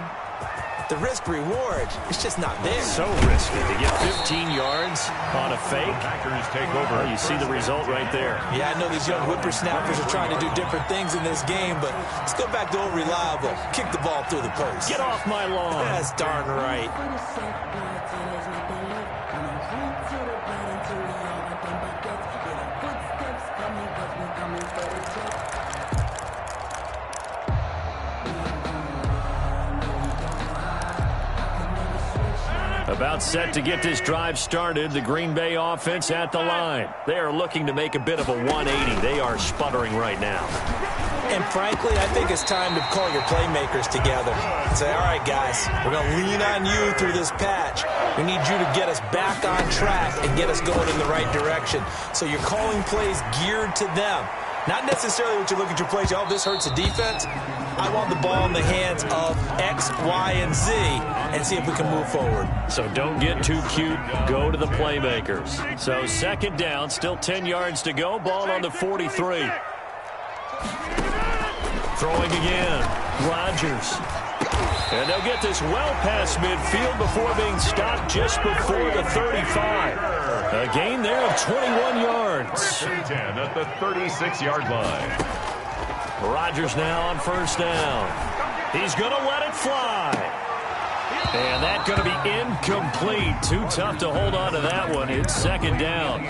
the risk-reward, it's just not there. So risky to get 15 yards on a fake. Packers take over. Well, you see the result right there. Yeah, I know these young whippersnappers are trying to do different things in this game, but let's go back to old reliable. Kick the ball through the post. Get off my lawn. That's darn right. About set to get this drive started, the Green Bay offense at the line. They are looking to make a bit of a 180. They are sputtering right now. And frankly, I think it's time to call your playmakers together and say, all right, guys, we're going to lean on you through this patch. We need you to get us back on track and get us going in the right direction. So you're calling plays geared to them. Not necessarily what you look at your plays, oh, this hurts the defense. I want the ball in the hands of X, Y, and Z and see if we can move forward. So don't get too cute. Go to the playmakers. So 2nd down, still 10 yards to go. Ball on the 43. Throwing again. Rodgers. And they'll get this well past midfield before being stopped just before the 35. A gain there of 21 yards. 10 at the 36-yard line. Rodgers now on 1st down. He's going to let it fly. And that's going to be incomplete. Too tough to hold on to that one. It's 2nd down.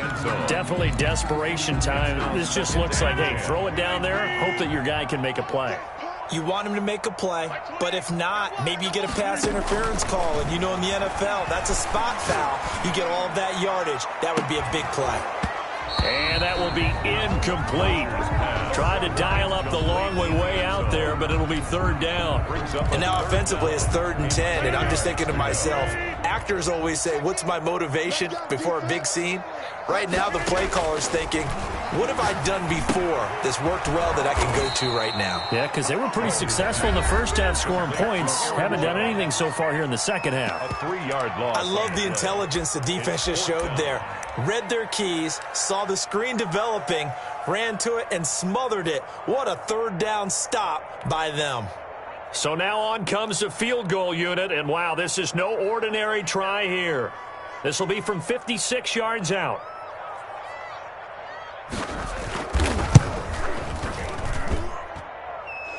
Definitely desperation time. This just looks like, hey, throw it down there. Hope that your guy can make a play. You want him to make a play, but if not, maybe you get a pass interference call, and you know in the NFL, that's a spot foul. You get all of that yardage. That would be a big play. And that will be incomplete. Tried to dial up the long way out there, but it'll be third down. And now offensively it's 3rd and 10, and I'm just thinking to myself, actors always say, what's my motivation before a big scene? Right now the play caller's thinking, what have I done before that's worked well that I can go to right now? Yeah, because they were pretty successful in the first half scoring points. Haven't done anything so far here in the second half. A 3-yard loss. I love the intelligence the defense just showed there. Read their keys, saw the screen developing, ran to it, and smothered it. What a third down stop by them. So now on comes the field goal unit, and wow, this is no ordinary try here. This will be from 56 yards out.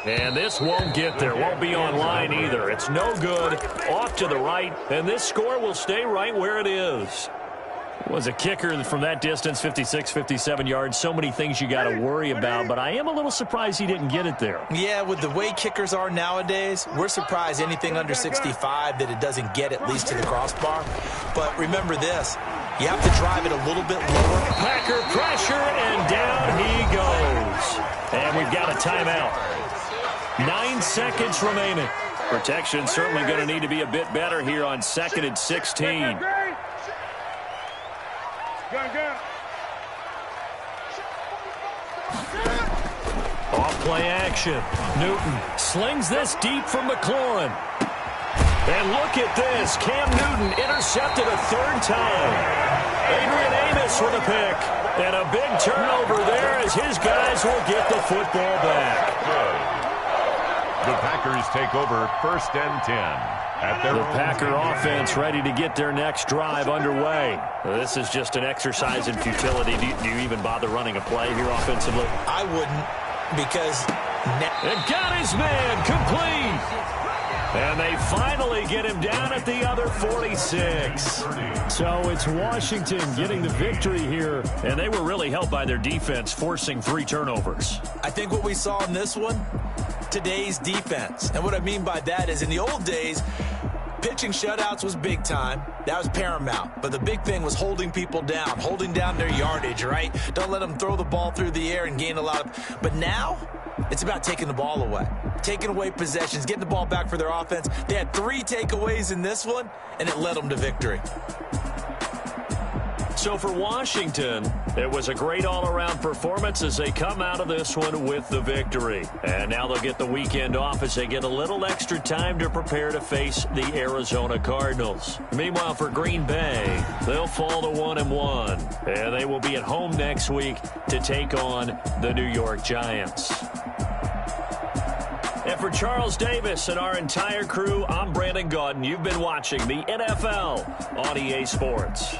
And this won't get there. Won't be online either. It's no good. Off to the right. And this score will stay right where it is. Was a kicker from that distance, 56, 57 yards. So many things you got to worry about, but I am a little surprised he didn't get it there. Yeah, with the way kickers are nowadays, we're surprised anything under 65 that it doesn't get at least to the crossbar. But remember this, you have to drive it a little bit lower. Packer pressure, and down he goes. And we've got a timeout. 9 seconds remaining. Protection certainly going to need to be a bit better here on 2nd and 16. Off play action. Newton slings this deep from McLaurin. And look at this. Cam Newton intercepted a 3rd time. Adrian Amos with a pick. And a big turnover there as his guys will get the football back. The Packers take over 1st and 10. The Packer offense ready to get their next drive underway. This is just an exercise in futility. Do you even bother running a play here offensively? I wouldn't, because... And got his man complete. And they finally get him down at the other 46. So it's Washington getting the victory here. And they were really helped by their defense, forcing 3 turnovers. I think what we saw in this one, today's defense. And what I mean by that is in the old days, pitching shutouts was big time. That was paramount. But the big thing was holding people down, holding down their yardage, right? Don't let them throw the ball through the air and gain a lot of... But now, it's about taking the ball away. Taking away possessions, getting the ball back for their offense. They had 3 takeaways in this one, and it led them to victory. So for Washington, it was a great all-around performance as they come out of this one with the victory. And now they'll get the weekend off as they get a little extra time to prepare to face the Arizona Cardinals. Meanwhile, for Green Bay, they'll fall to 1-1. And they will be at home next week to take on the New York Giants. And for Charles Davis and our entire crew, I'm Brandon Gaudin. You've been watching the NFL on EA Sports.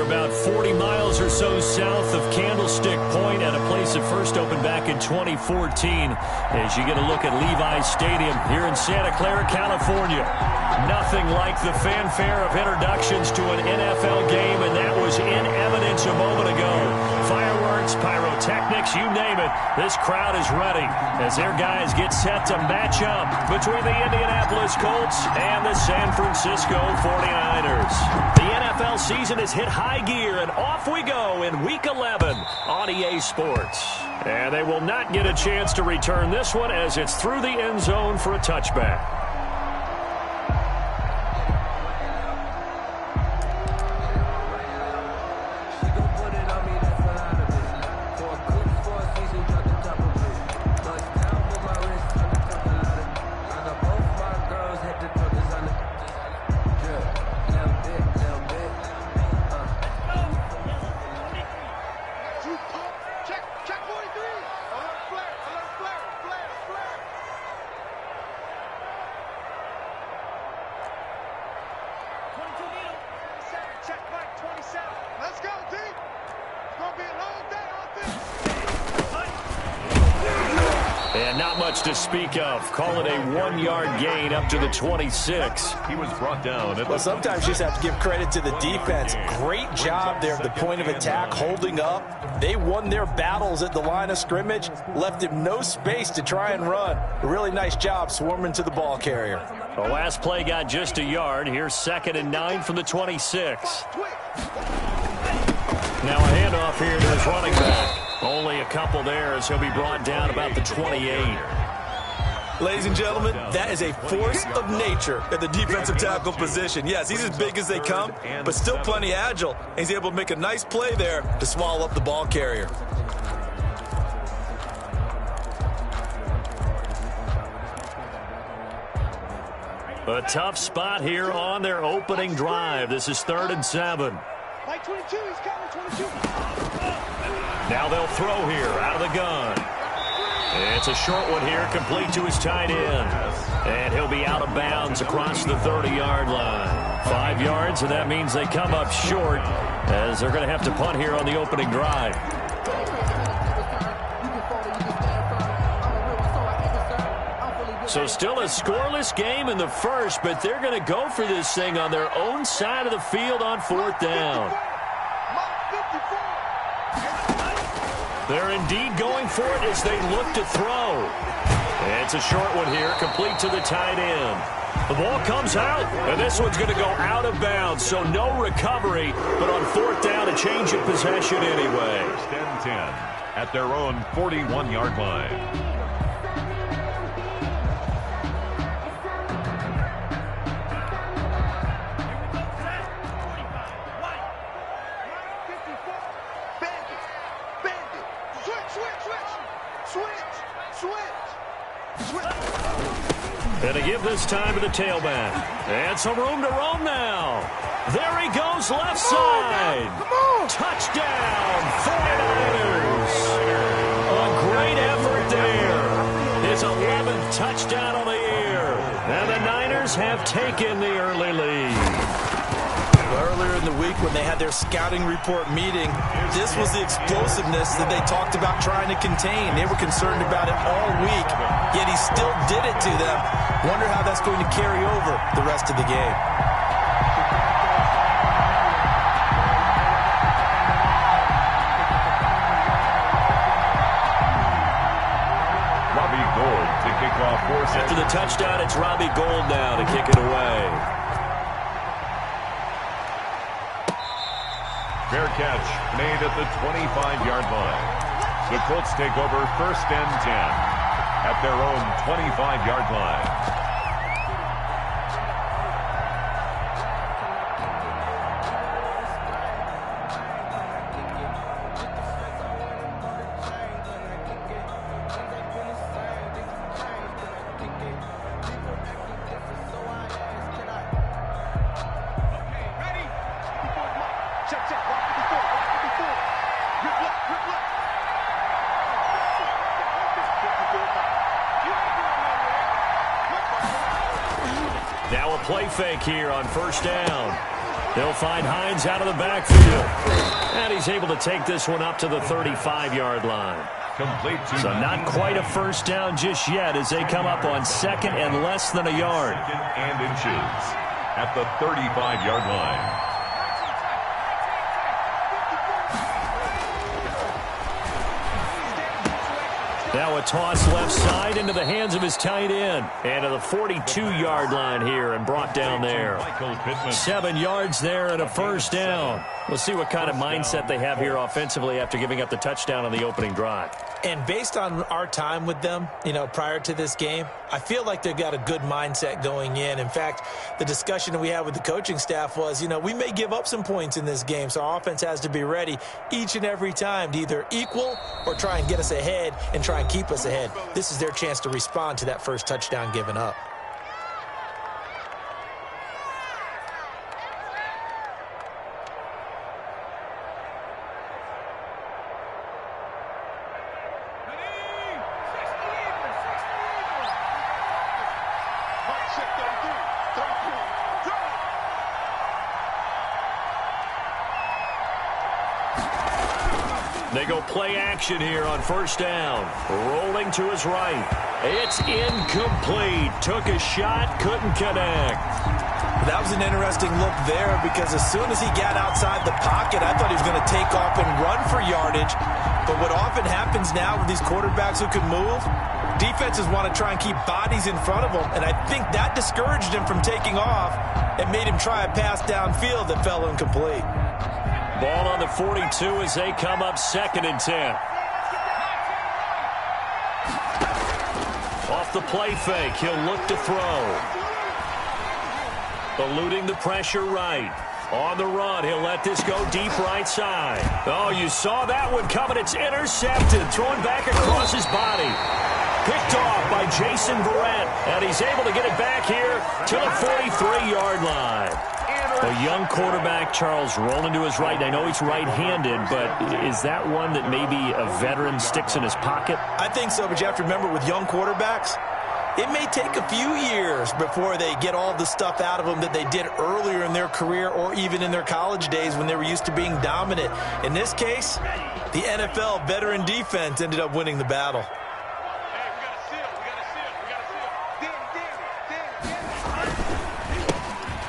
about 40 miles or so south of Candlestick Point at a place that first opened back in 2014 as you get a look at Levi's Stadium here in Santa Clara, California. Nothing like the fanfare of introductions to an NFL game, and that was in evidence a moment ago. Fireworks, pyrotechnics, you name it, this crowd is ready as their guys get set to match up between the Indianapolis Colts and the San Francisco 49ers. The NFL season has hit high gear, and off we go in Week 11 on EA Sports. And they will not get a chance to return this one as it's through the end zone for a touchback. And not much to speak of. Call it a 1-yard gain up to the 26. He was brought down. Well, sometimes you just have to give credit to the defense. Great job there at the point of attack, holding up. They won their battles at the line of scrimmage, left him no space to try and run. A really nice job swarming to the ball carrier. The last play got just a yard. Here's 2nd and 9 from the 26. Now a handoff here to his running back. Only a couple there as he'll be brought down about the 28. Ladies and gentlemen, that is a force of nature at the defensive tackle position. Yes, he's as big as they come, but still plenty agile. He's able to make a nice play there to swallow up the ball carrier. A tough spot here on their opening drive. This is 3rd and 7. Mike 22, he's coming, 22. Now they'll throw here out of the gun. It's a short one here, complete to his tight end. And he'll be out of bounds across the 30-yard line. 5 yards, and that means they come up short as they're going to have to punt here on the opening drive. So still a scoreless game in the first, but they're going to go for this thing on their own side of the field on 4th down. They're indeed going for it as they look to throw. It's a short one here, complete to the tight end. The ball comes out, and this one's going to go out of bounds, so no recovery, but on 4th down, a change of possession anyway. 1st and 10 at their own 41-yard line. And to give this time to the tailback. And some room to roam now. There he goes, left side. Touchdown, 49ers. A great effort there. His 11th touchdown on the year. And the Niners have taken the early lead. Earlier in the week when they had their scouting report meeting, this was the explosiveness that they talked about trying to contain. They were concerned about it all week, yet he still did it to them. Wonder how that's going to carry over the rest of the game. Robbie Gould to kick off. After the touchdown, it's Robbie Gould now to kick it away. Fair catch made at the 25-yard line. The Colts take over 1st and 10 at their own 25-yard line. Now a play fake here on 1st down. He'll find Hines out of the backfield. And he's able to take this one up to the 35-yard line. Complete to So not quite a first down just yet as they come up on second and less than a yard. Second and inches at the 35-yard line. Now a toss left side into the hands of his tight end. And to the 42-yard line here and brought down there. 7 yards there and a first down. We'll see what kind of mindset they have here offensively after giving up the touchdown on the opening drive. And based on our time with them, prior to this game, I feel like they've got a good mindset going in. In fact, the discussion that we had with the coaching staff was, we may give up some points in this game, so our offense has to be ready each and every time to either equal or try and get us ahead and try and keep us ahead. This is their chance to respond to that first touchdown given up. They go play action here on first down. Rolling to his right. It's incomplete. Took a shot, couldn't connect. That was an interesting look there because as soon as he got outside the pocket, I thought he was going to take off and run for yardage. But what often happens now with these quarterbacks who can move, defenses want to try and keep bodies in front of them. And I think that discouraged him from taking off and made him try a pass downfield that fell incomplete. Ball on the 42 as they come up second and 10. Off the play fake, he'll look to throw. Eluding the pressure right. On the run, he'll let this go deep right side. Oh, you saw that one coming. It's intercepted. Thrown back across his body. Picked off by Jason Verrett. And he's able to get it back here to the 43-yard line. A young quarterback, Charles, rolling to his right. I know he's right-handed, but is that one that maybe a veteran sticks in his pocket? I think so, but you have to remember with young quarterbacks, it may take a few years before they get all the stuff out of them that they did earlier in their career or even in their college days when they were used to being dominant. In this case, the NFL veteran defense ended up winning the battle.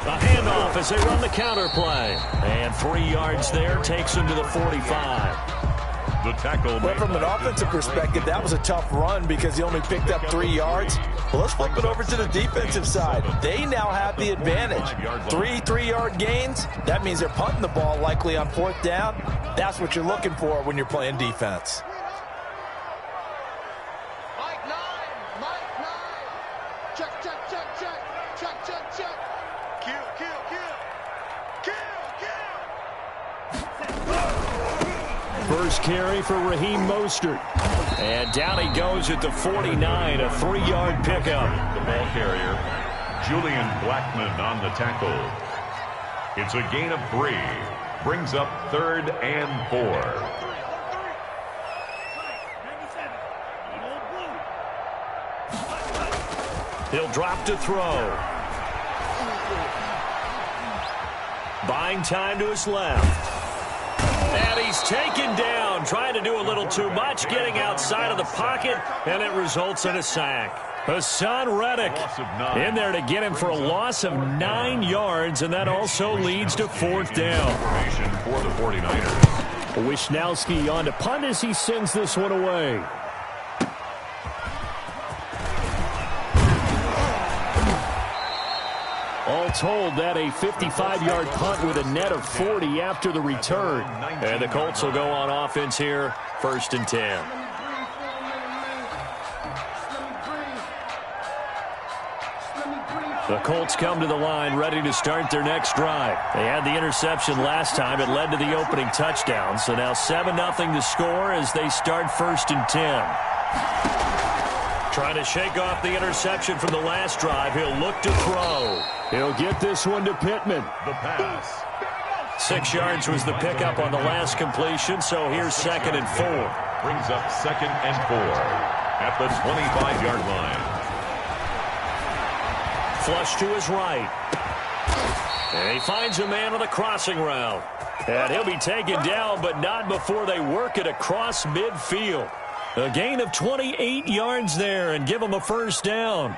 A handoff as they run the counter play. And 3 yards there takes him to the 45. The tackle. Well, from an offensive perspective, that was a tough run because he only picked up 3 yards. Well, let's flip it over to the defensive side. They now have the advantage. 3-3-yard gains. That means they're punting the ball likely on fourth down. That's what you're looking for when you're playing defense. First carry for Raheem Mostert. And down he goes at the 49, a 3-yard pickup. The ball carrier, Julian Blackmon on the tackle. It's a gain of 3. Brings up 3rd and 4. He'll drop to throw. Buying time to his left. And he's taken down, trying to do a little too much, getting outside of the pocket, and it results in a sack. Hassan Reddick in there to get him for a loss of 9 yards, and that also leads to fourth down. For the 49ers. Wisnowski on to punt as he sends this one away. All told, that a 55-yard punt with a net of 40 after the return. And the Colts will go on offense here, 1st and 10. The Colts come to the line ready to start their next drive. They had the interception last time. It led to the opening touchdown. So now 7-0 to score as they start 1st and 10. Trying to shake off the interception from the last drive. He'll look to throw. He'll get this one to Pittman. The pass. 6 yards was the pickup on the last completion, so here's 2nd and 4. Brings up 2nd and 4 at the 25-yard line. Flush to his right. And he finds a man on the crossing route. And he'll be taken down, but not before they work it across midfield. A gain of 28 yards there and give him a first down.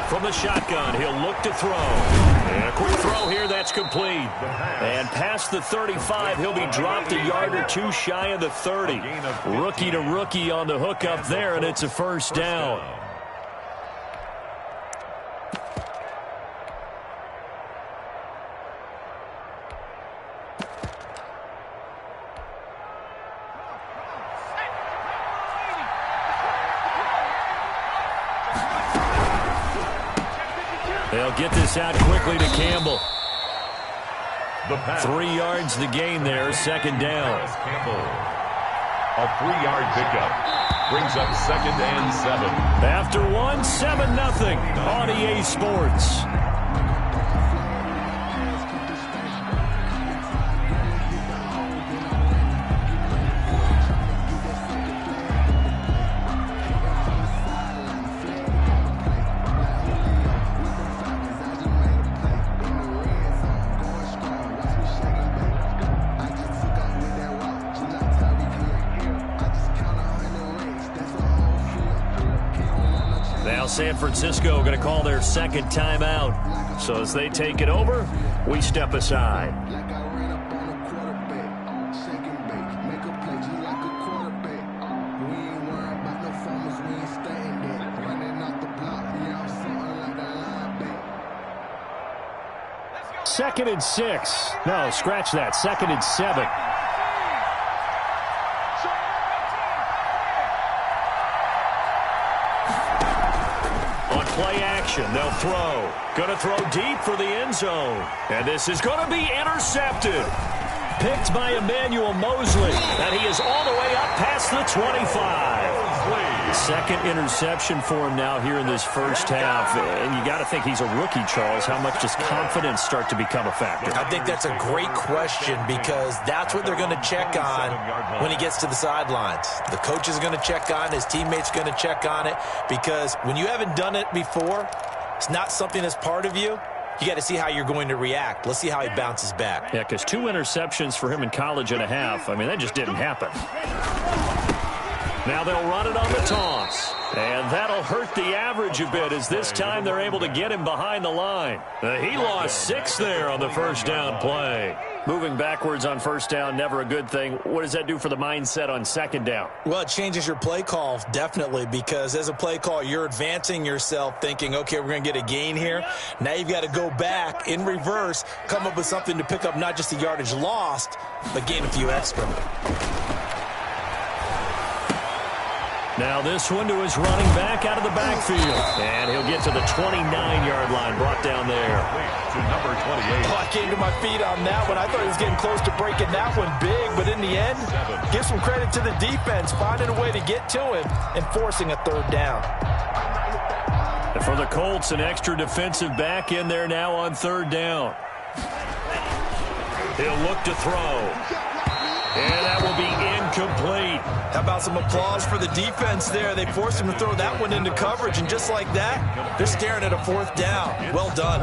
From the shotgun, he'll look to throw. And a quick throw here, that's complete. And past the 35, he'll be dropped a yard or two shy of the 30. Rookie to rookie on the hook up there, and it's a first down. They'll get this out quickly to Campbell. 3 yards the gain there, second down. A 3-yard pickup brings up 2nd and 7. After 1, 7-0 on EA Sports. San Francisco going to call their second timeout. So as they take it over, we step aside. Second and 6. No, scratch that. 2nd and 7. Play action. They'll throw. Going to throw deep for the end zone. And this is going to be intercepted. Picked by Emmanuel Mosley. And he is all the way up past the 25. Second interception for him now here in this first half. And you got to think he's a rookie, Charles. How much does confidence start to become a factor? I think that's a great question because that's what they're going to check on when he gets to the sidelines. The coach is going to check on it. His teammates going to check on it because when you haven't done it before, it's not something that's part of you. You got to see how you're going to react. Let's see how he bounces back. Yeah, because 2 interceptions for him in college and a half. I mean, that just didn't happen. Now they'll run it on the toss. And that'll hurt the average a bit as this time they're able to get him behind the line. He lost 6 there on the first down play. Moving backwards on first down, never a good thing. What does that do for the mindset on second down? Well, it changes your play call, definitely, because as a play call, you're advancing yourself thinking, okay, we're going to get a gain here. Now you've got to go back in reverse, come up with something to pick up not just the yardage lost, but gain a few extra. Now this one to his running back out of the backfield. And he'll get to the 29-yard line, brought down there. To number 28. Oh, I came to my feet on that one. I thought he was getting close to breaking that one big, but in the end, give some credit to the defense, finding a way to get to him and forcing a third down. And for the Colts, an extra defensive back in there now on third down. He'll look to throw. And that will be incomplete. How about some applause for the defense there? They forced him to throw that one into coverage, and just like that, they're staring at a fourth down. Well done.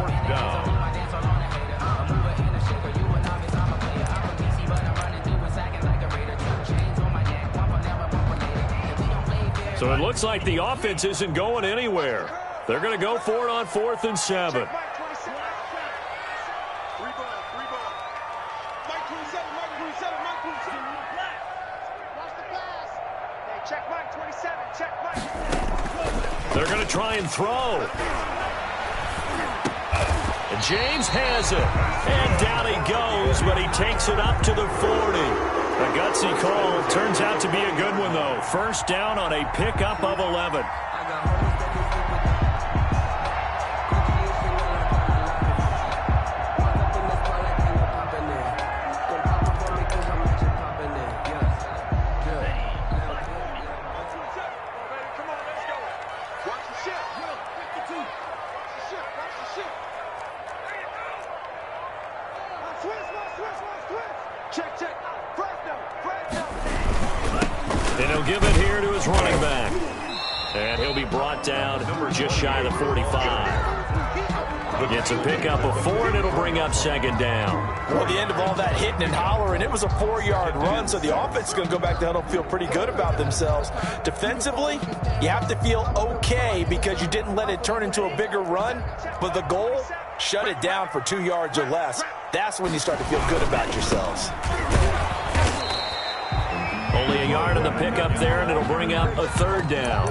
So it looks like the offense isn't going anywhere. They're going to go for it on 4th and 7. They're going to try and throw. And James has it. And down he goes, but he takes it up to the 40. A gutsy call. Turns out to be a good one, though. First down on a pickup of 11. And he'll give it here to his running back. And he'll be brought down just shy of the 45. It's a pickup of 4, and it'll bring up second down. Well, the end of all that hitting and hollering, it was a 4-yard run, so the offense is going to go back down and feel pretty good about themselves. Defensively, you have to feel okay because you didn't let it turn into a bigger run, but the goal, shut it down for 2 yards or less. That's when you start to feel good about yourselves. Only a yard on the pickup there, and it'll bring up a third down.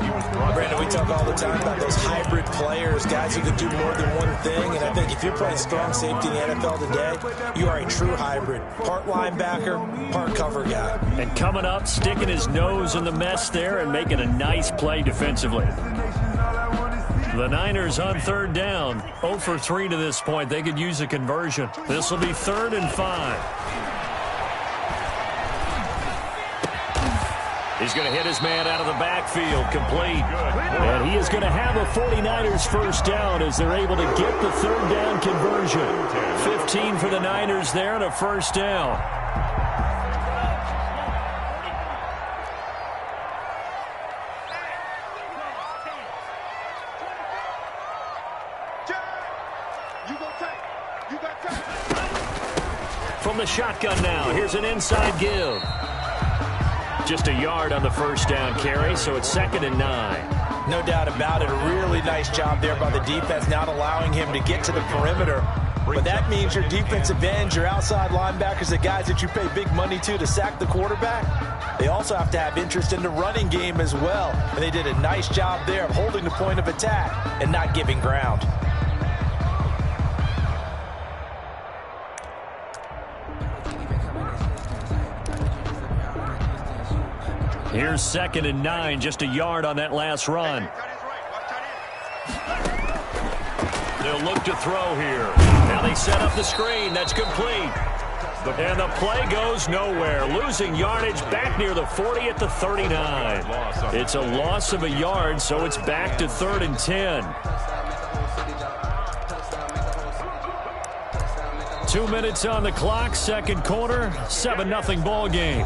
Brandon, we talk all the time about those hybrid players, guys who can do more than one thing, and I think if you're playing strong safety in the NFL today, you are a true hybrid. Part linebacker, part cover guy. And coming up, sticking his nose in the mess there and making a nice play defensively. The Niners on third down, 0 for 3 to this point. They could use a conversion. This will be 3rd and 5. He's going to hit his man out of the backfield, complete. And he is going to have a 49ers first down as they're able to get the third down conversion. 15 for the Niners there and a first down. From the shotgun now, here's an inside give. Just a yard on the first down carry, so it's 2nd and 9. No doubt about it. A really nice job there by the defense, not allowing him to get to the perimeter. But that means your defensive ends, your outside linebackers, the guys that you pay big money to sack the quarterback, they also have to have interest in the running game as well. And they did a nice job there of holding the point of attack and not giving ground. Here's 2nd and 9, just a yard on that last run. They'll look to throw here. Now they set up the screen. That's complete. And the play goes nowhere. Losing yardage back near the 40 at the 39. It's a loss of a yard, so it's back to 3rd and 10. 2 minutes on the clock, second quarter, 7-0 ball game.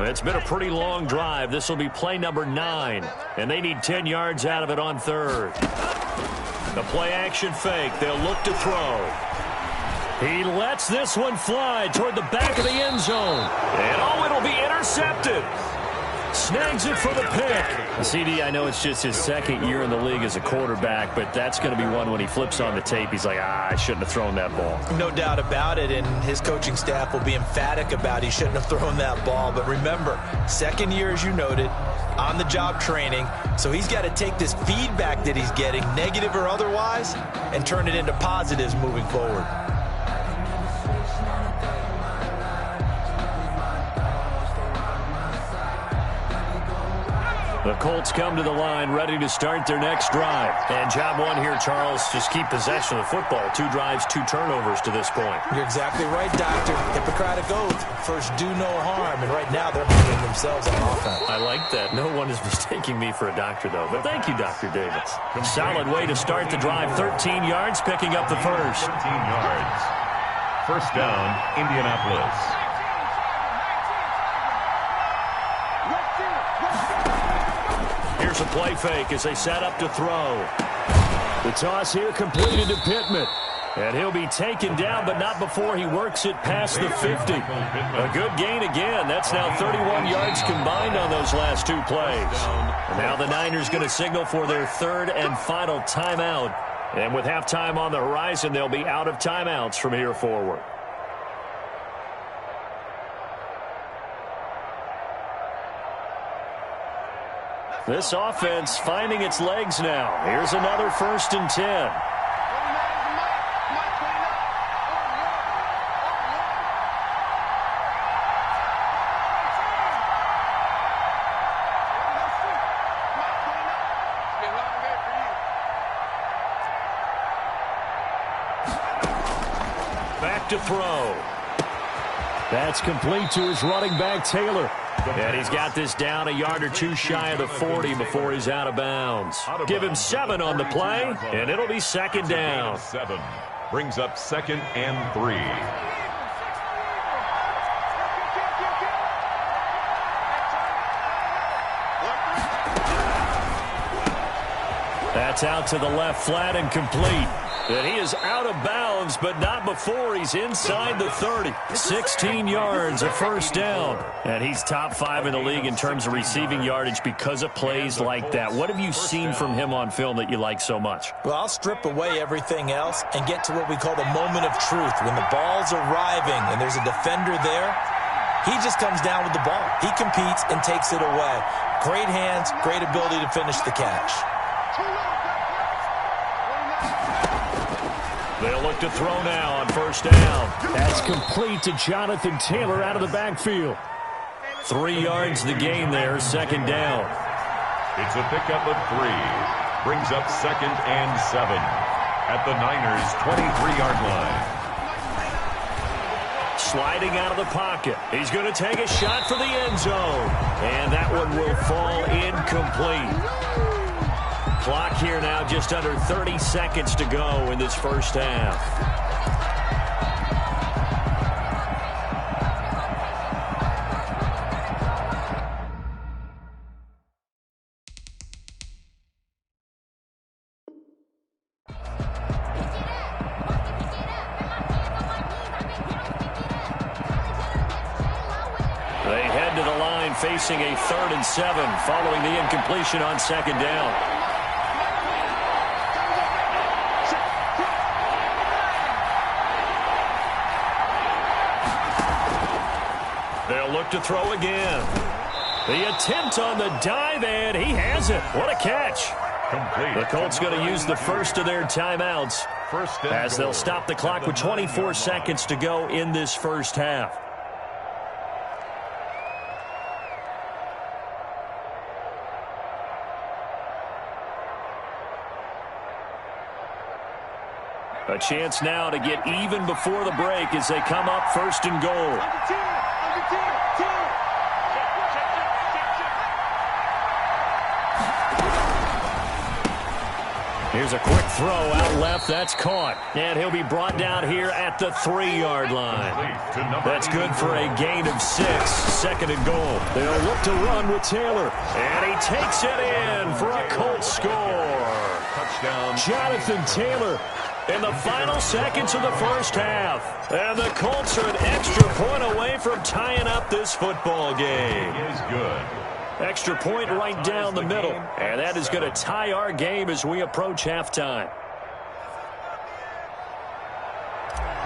It's been a pretty long drive. This will be play number 9, and they need 10 yards out of it on 3rd. The play action fake. They'll look to throw. He lets this one fly toward the back of the end zone. And it'll be intercepted. Snags it for the pick. CD, I know it's just his 2nd year in the league as a quarterback, but that's going to be one when he flips on the tape. He's like, I shouldn't have thrown that ball. No doubt about it, and his coaching staff will be emphatic about he shouldn't have thrown that ball. But remember, 2nd year, as you noted, on-the-job training, so he's got to take this feedback that he's getting, negative or otherwise, and turn it into positives moving forward. The Colts come to the line ready to start their next drive. And job 1 here, Charles, just keep possession of the football. 2 drives, 2 turnovers to this point. You're exactly right, Doctor. Hippocratic oath. First, do no harm. And right now, they're harming themselves on offense. I like that. No one is mistaking me for a doctor, though. But thank you, Dr. Davis. Solid way to start the drive. 13 yards, picking up the first. 13 yards. First down, Indianapolis. Here's a play fake as they set up to throw. The toss here completed to Pittman. And he'll be taken down, but not before he works it past the 50. A good gain again. That's now 31 yards combined on those last 2 plays. And now the Niners going to signal for their 3rd and final timeout. And with halftime on the horizon, they'll be out of timeouts from here forward. This offense finding its legs now. Here's another 1st and 10. Back to throw. That's complete to his running back, Taylor. And he's got this down a yard or two shy of the 40 before he's out of bounds. Give him 7 on the play, and it'll be second down. 7 brings up 2nd and 3. That's out to the left flat and complete. And he is out of bounds, but not before he's inside the 30. 16 yards, a first down. And he's top 5 in the league in terms of receiving yardage because of plays like that. What have you seen from him on film that you like so much? Well, I'll strip away everything else and get to what we call the moment of truth. When the ball's arriving and there's a defender there, he just comes down with the ball. He competes and takes it away. Great hands, great ability to finish the catch. They'll look to throw now on first down. That's complete to Jonathan Taylor out of the backfield. 3 yards the gain there, second down. It's a pickup of 3. Brings up 2nd and 7 at the Niners' 23-yard line. Sliding out of the pocket. He's going to take a shot for the end zone. And that one will fall incomplete. Clock here now, just under 30 seconds to go in this first half. They head to the line facing a 3rd and 7 following the incompletion on second down. They'll look to throw again. The attempt on the dive, and he has it. What a catch. Complete. The Colts going to use the first of their timeouts as they'll stop the clock with 24 seconds to go in this first half. A chance now to get even before the break as they come up 1st and goal. Here's a quick throw out left. That's caught. And he'll be brought down here at the 3-yard line. That's good for a gain of 6. 2nd and goal. They'll look to run with Taylor. And he takes it in for a Colts score. Touchdown. Jonathan Taylor in the final seconds of the first half. And the Colts are an extra point away from tying up this football game. Is good. Extra point right down the middle. And that is going to tie our game as we approach halftime.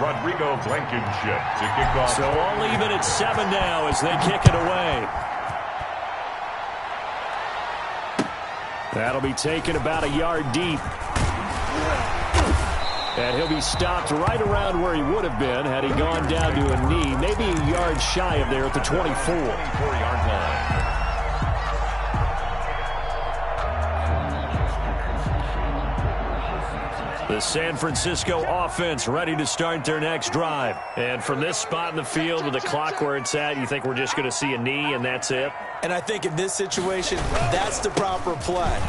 Rodrigo Blankenship to kick off. So all even at 7 now as they kick it away. That'll be taken about a yard deep. And he'll be stopped right around where he would have been had he gone down to a knee, maybe a yard shy of there at the 24. 24-yard line. The San Francisco offense ready to start their next drive. And from this spot in the field with the clock where it's at, you think we're just going to see a knee and that's it? And I think in this situation, that's the proper play.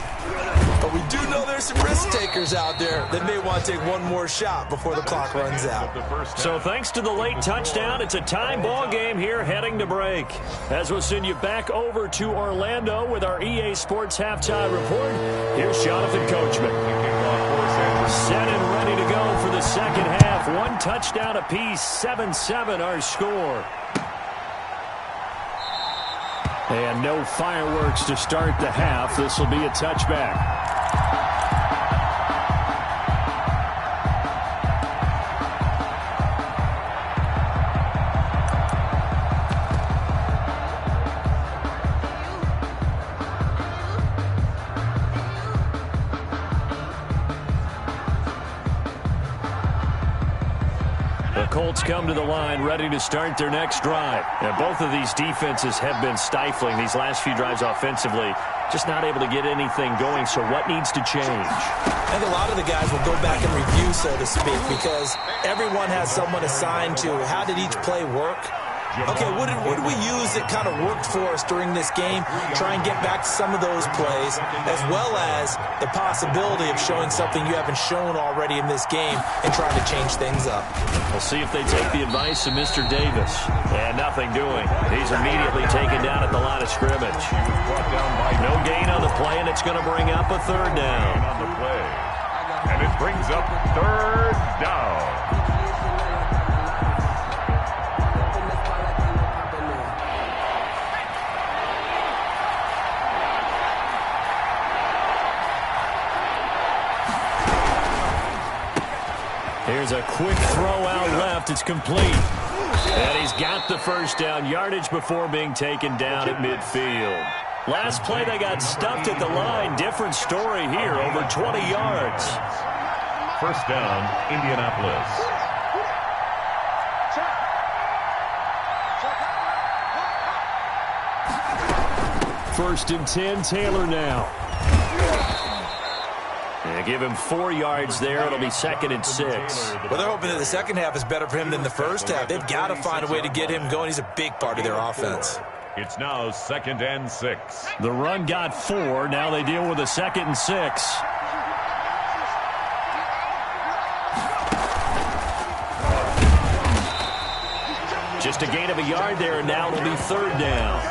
But we do know there's some risk takers out there that may want to take one more shot before the clock runs out. So thanks to the late touchdown, it's a tie ball game here heading to break. As we'll send you back over to Orlando with our EA Sports Halftime Report, here's Jonathan Coachman. Set and ready to go for the second half. 1 touchdown apiece, 7-7 our score. And no fireworks to start the half. This will be a touchback. Colts come to the line ready to start their next drive. And both of these defenses have been stifling these last few drives offensively. Just not able to get anything going, so what needs to change? I think a lot of the guys will go back and review, so to speak, because everyone has someone assigned to how did each play work. okay, what did we use that kind of worked for us during this game? Try and get back to some of those plays, as well as the possibility of showing something you haven't shown already in this game and trying to change things up. We'll see if they take the advice of Mr. Davis. And nothing doing. He's immediately taken down at the line of scrimmage. No gain on the play, and it's going to bring up a third down. On the play. And it brings up third down. Here's a quick throw out left. It's complete. And he's got the first down yardage before being taken down at midfield. Last play, they got stuffed at the line. Different story here, over 20 yards. First down, Indianapolis. First and 10, Taylor now. Yeah, give him 4 yards there. It'll be 2nd and 6. Well, they're hoping that the second half is better for him than the first half. They've got to find a way to get him going. He's a big part of their offense. It's now 2nd and 6. The run got 4. Now they deal with a 2nd and 6. Just a gain of a yard there, and now it'll be 3rd down.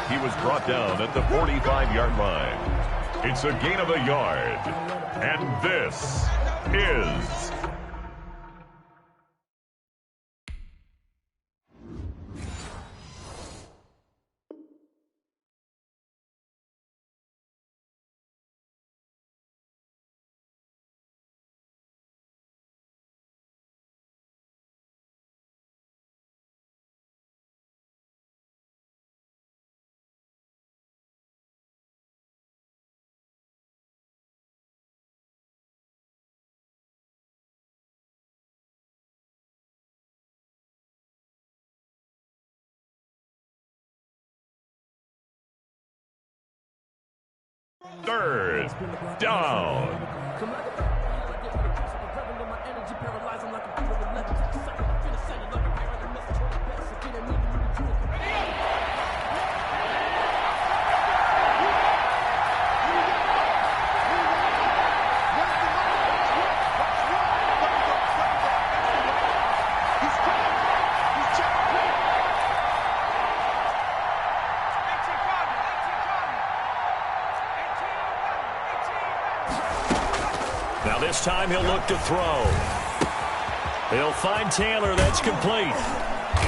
He was brought down at the 45-yard line. It's a gain of a yard. And this is... third down. This time he'll look to throw. He'll find Taylor. That's complete.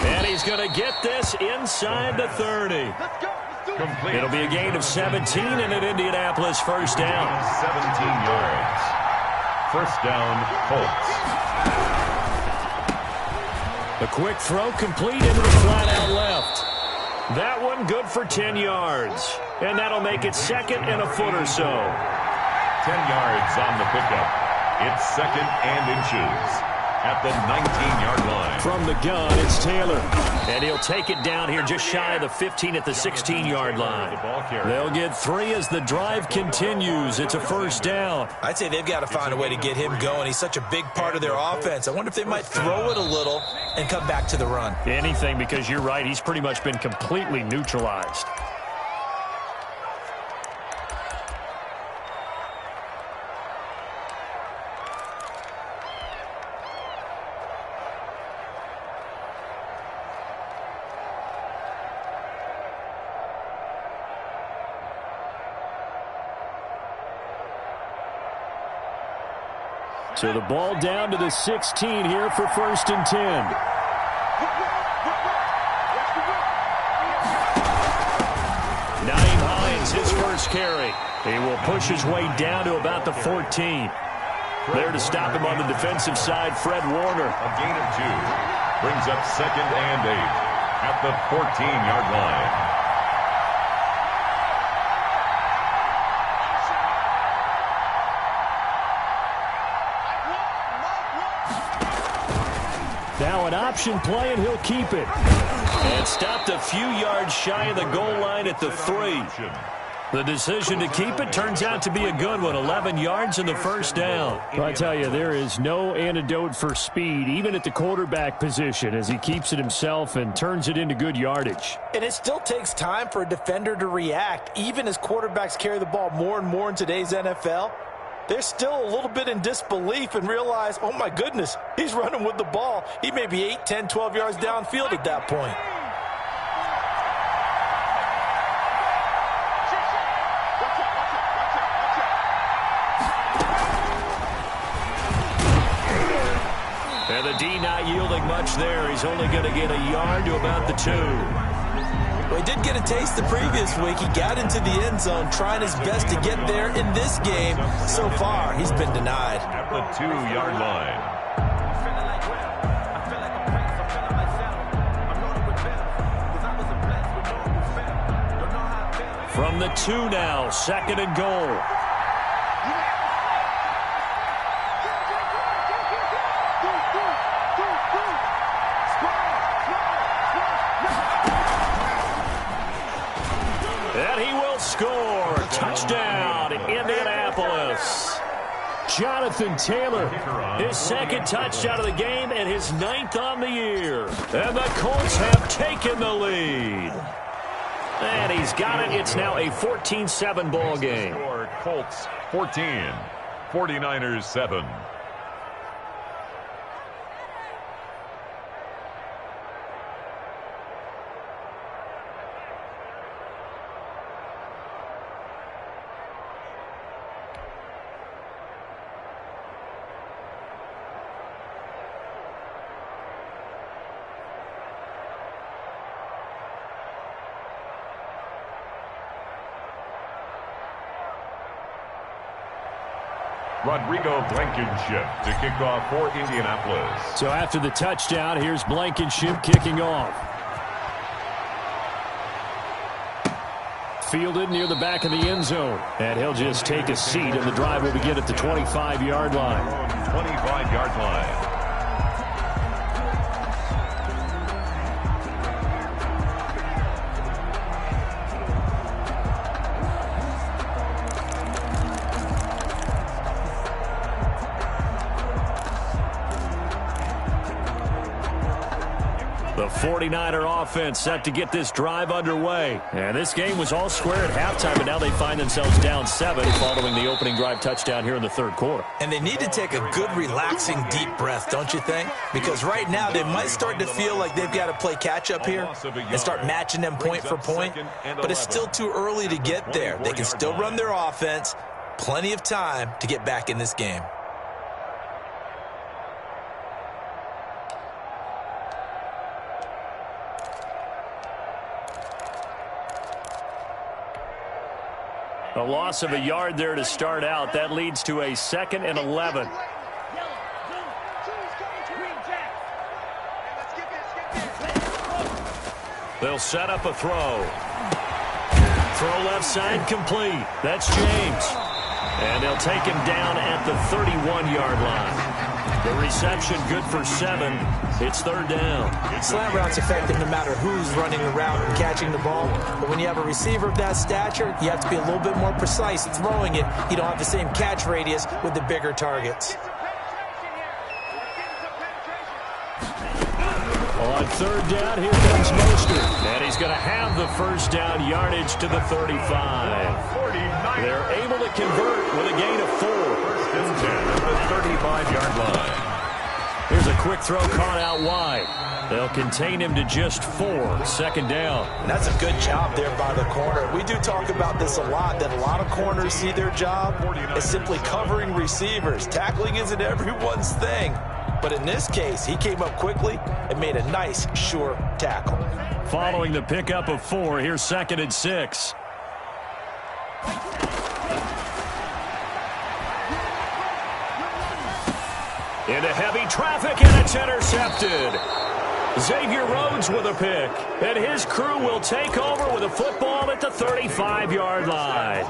And he's going to get this inside the 30. Complete. It'll be a gain of 17 and an Indianapolis first down. 17 yards. First down, Colts. A quick throw complete into the flat out left. That one good for 10 yards. And that'll make it 2nd and a foot or so. 10 yards on the pickup. It's 2nd and inches at the 19-yard line. From the gun, it's Taylor. And he'll take it down here just shy of the 15 at the 16-yard line. They'll get 3 as the drive continues. It's a first down. I'd say they've got to find a way to get him going. He's such a big part of their offense. I wonder if they might throw it a little and come back to the run. Anything, because you're right. He's pretty much been completely neutralized. So the ball down to the 16 here for 1st and 10. Nyheim Hines, his first carry. He will push his way down to about the 14. There to stop him on the defensive side, Fred Warner. A gain of 2. Brings up 2nd and 8 at the 14-yard line. Now an option play, and he'll keep it. And stopped a few yards shy of the goal line at the 3. The decision to keep it turns out to be a good one. 11 yards and the first down. Well, I tell you, there is no antidote for speed, even at the quarterback position, as he keeps it himself and turns it into good yardage. And it still takes time for a defender to react. Even as quarterbacks carry the ball more and more in today's NFL, they're still a little bit in disbelief and realize, oh my goodness, he's running with the ball. He may be 8, 10, 12 yards downfield at that point. And the D not yielding much there. He's only going to get a yard to about the 2. Well, he did get a taste the previous week. He got into the end zone trying his best to get there in this game. So far, he's been denied. At the 2-yard line. From the 2 now, 2nd and goal. Score. Touchdown, Indianapolis. Jonathan Taylor. His 2nd touchdown of the game and his 9th on the year. And the Colts have taken the lead. And he's got it. It's now a 14-7 ball game. Score, Colts 14, 49ers 7. Rodrigo Blankenship to kick off for Indianapolis. So after the touchdown, here's Blankenship kicking off. Fielded near the back of the end zone. And he'll just take a seat, and the drive will begin at the 25-yard line. 25-yard line. The 49er offense set to get this drive underway. And this game was all square at halftime, but now they find themselves down 7 following the opening drive touchdown here in the 3rd quarter. And they need to take a good, relaxing, deep breath, don't you think? Because right now they might start to feel like they've got to play catch-up here and start matching them point for point. But it's still too early to get there. They can still run their offense. Plenty of time to get back in this game. A loss of a yard there to start out. That leads to a 2nd and 11. They'll set up a throw. Throw left side complete. That's James. And they'll take him down at the 31-yard line. The reception good for 7. It's 3rd down. Slant route's effective no matter who's running the route and catching the ball. But when you have a receiver of that stature, you have to be a little bit more precise throwing it. You don't have the same catch radius with the bigger targets. On 3rd down, here comes Mostert. And he's going to have the first down yardage to the 35. They're able to convert with a gain of 4. 1st and 10 at the 35-yard line. Here's a quick throw caught out wide. They'll contain him to just 4. 2nd down. And that's a good job there by the corner. We do talk about this a lot, that a lot of corners see their job as simply covering receivers. Tackling isn't everyone's thing. But in this case, he came up quickly and made a nice, sure tackle. Following the pickup of 4, here's 2nd and 6. Into heavy traffic, and it's intercepted. Xavier Rhodes with a pick, and his crew will take over with a football at the 35-yard line.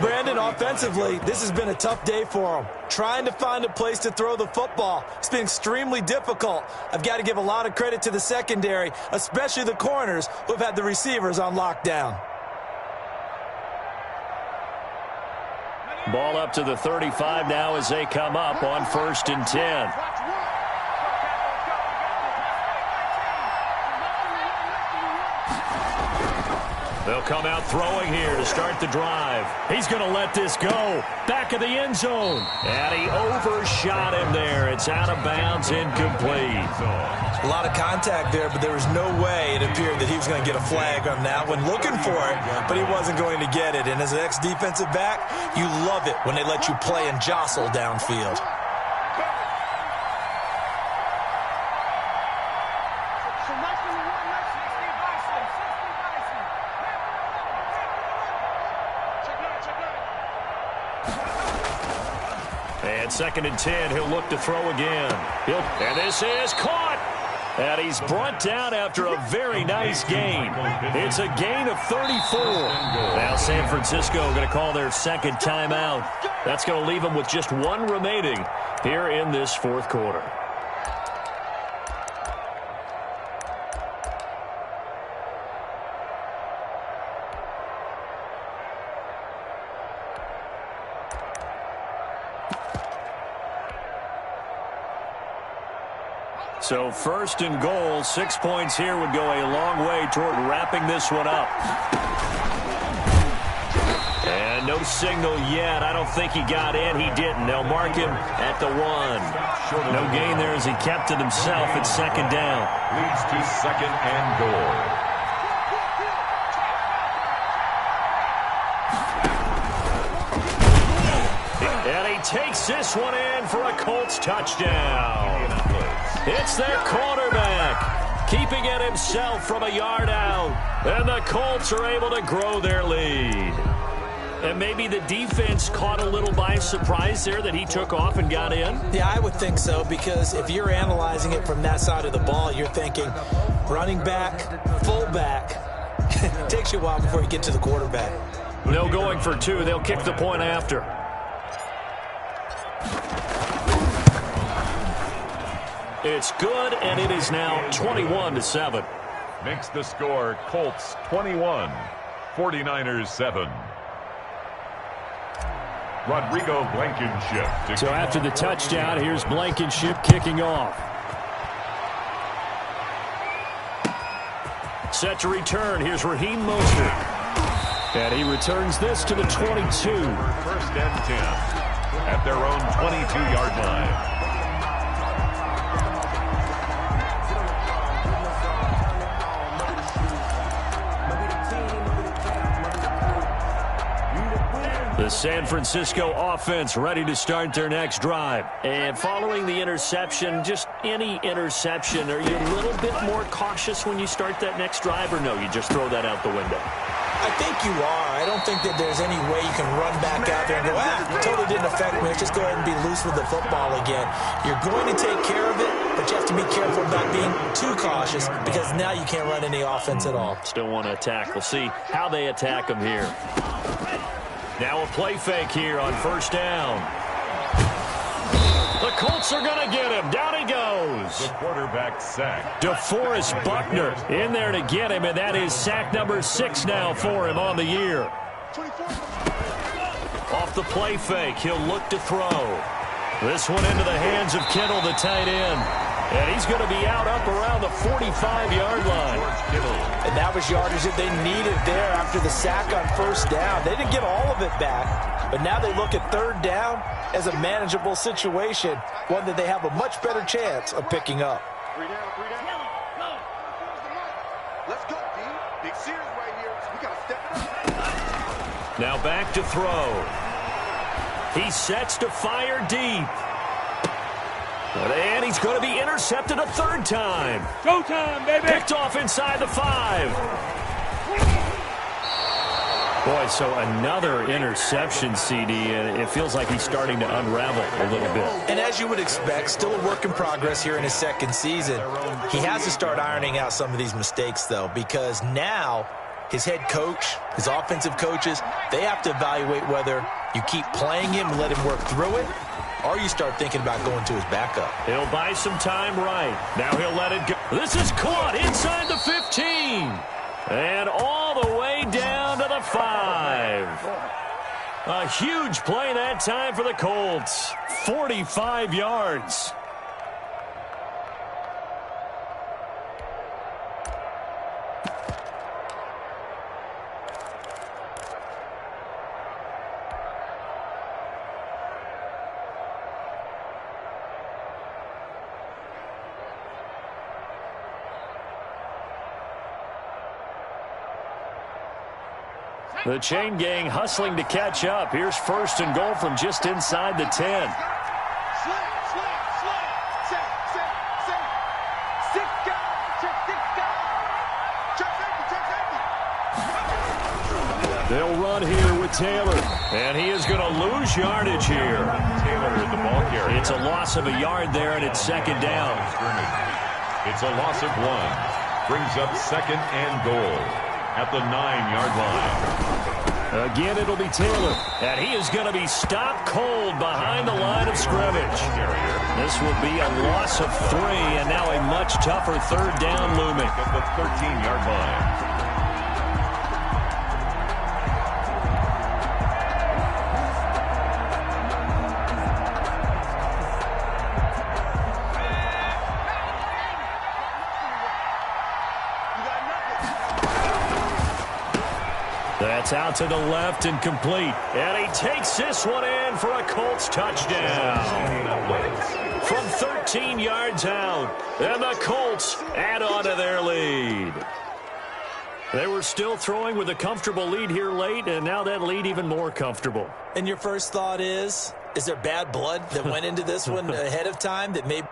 Brandon, offensively, this has been a tough day for him. Trying to find a place to throw the football. It's been extremely difficult. I've got to give a lot of credit to the secondary, especially the corners who have had the receivers on lockdown. Ball up to the 35 now as they come up on 1st and 10. They'll come out throwing here to start the drive. He's going to let this go. Back of the end zone. And he overshot him there. It's out of bounds, incomplete. A lot of contact there, but there was no way it appeared that he was going to get a flag on that one. Looking for it, but he wasn't going to get it. And as an ex-defensive back, you love it when they let you play and jostle downfield. And 2nd and 10, he'll look to throw again. And this is caught. And he's brought down after a very nice gain. It's a gain of 34. Now San Francisco going to call their 2nd timeout. That's going to leave them with just 1 remaining here in this 4th quarter. So 1st and goal, 6 points here would go a long way toward wrapping this one up. And no signal yet. I don't think he got in. He didn't. They'll mark him at the 1. No gain there as he kept it himself at 2nd down. Leads to 2nd and goal. And he takes this one in for a Colts touchdown. It's their quarterback, keeping it himself from a yard out. And the Colts are able to grow their lead. And maybe the defense caught a little by surprise there that he took off and got in? Yeah, I would think so, because if you're analyzing it from that side of the ball, you're thinking running back, fullback. It takes you a while before you get to the quarterback. No going for 2. They'll kick the point after. It's good, and it is now 21-7. Makes the score Colts 21, 49ers 7. Rodrigo Blankenship. So after the touchdown, here's Blankenship kicking off. Set to return. Here's Raheem Mostert. And he returns this to the 22. 1st and 10 at their own 22-yard line. The San Francisco offense ready to start their next drive. And following the interception, just any interception, are you a little bit more cautious when you start that next drive, or no, you just throw that out the window? I think you are. I don't think that there's any way you can run back out there and go, totally didn't affect me. Let's just go ahead and be loose with the football again. You're going to take care of it, but you have to be careful about being too cautious, because now you can't run any offense at all. Still want to attack. We'll see how they attack them here. Now a play fake here on 1st down. The Colts are going to get him. Down he goes. The quarterback sack. DeForest Buckner in there to get him, and that is sack number 6 now for him on the year. Off the play fake, he'll look to throw. This one into the hands of Kittle, the tight end. And he's going to be out up around the 45-yard line. And that was yardage that they needed there after the sack on 1st down. They didn't get all of it back, but now they look at 3rd down as a manageable situation, one that they have a much better chance of picking up. 3 down. Let's go, D. Big Sears right here. We got to step it up. Now back to throw. He sets to fire deep. And he's going to be intercepted a 3rd time. Showtime, baby. Picked off inside the 5. Boy, so another interception, CD, and it feels like he's starting to unravel a little bit. And as you would expect, still a work in progress here in his 2nd season. He has to start ironing out some of these mistakes, though, because now his head coach, his offensive coaches, they have to evaluate whether you keep playing him and let him work through it, or you start thinking about going to his backup. He'll buy some time right. Now he'll let it go. This is caught inside the 15. And all the way down to the 5. A huge play that time for the Colts. 45 yards. The chain gang hustling to catch up. Here's 1st and goal from just inside the 10. They'll run here with Taylor. And he is going to lose yardage here. Taylor in the ball carrier. It's a loss of a yard there, and it's 2nd down. It's a loss of 1. Brings up 2nd and goal at the 9-yard line. Again, it'll be Taylor. And he is going to be stopped cold behind the line of scrimmage. This will be a loss of 3, and now a much tougher 3rd down looming. At the 13-yard line. That's out to the left and complete. And he takes this one in for a Colts touchdown. From 13 yards out. And the Colts add on to their lead. They were still throwing with a comfortable lead here late, and now that lead even more comfortable. And your first thought is there bad blood that went into this one ahead of time that maybe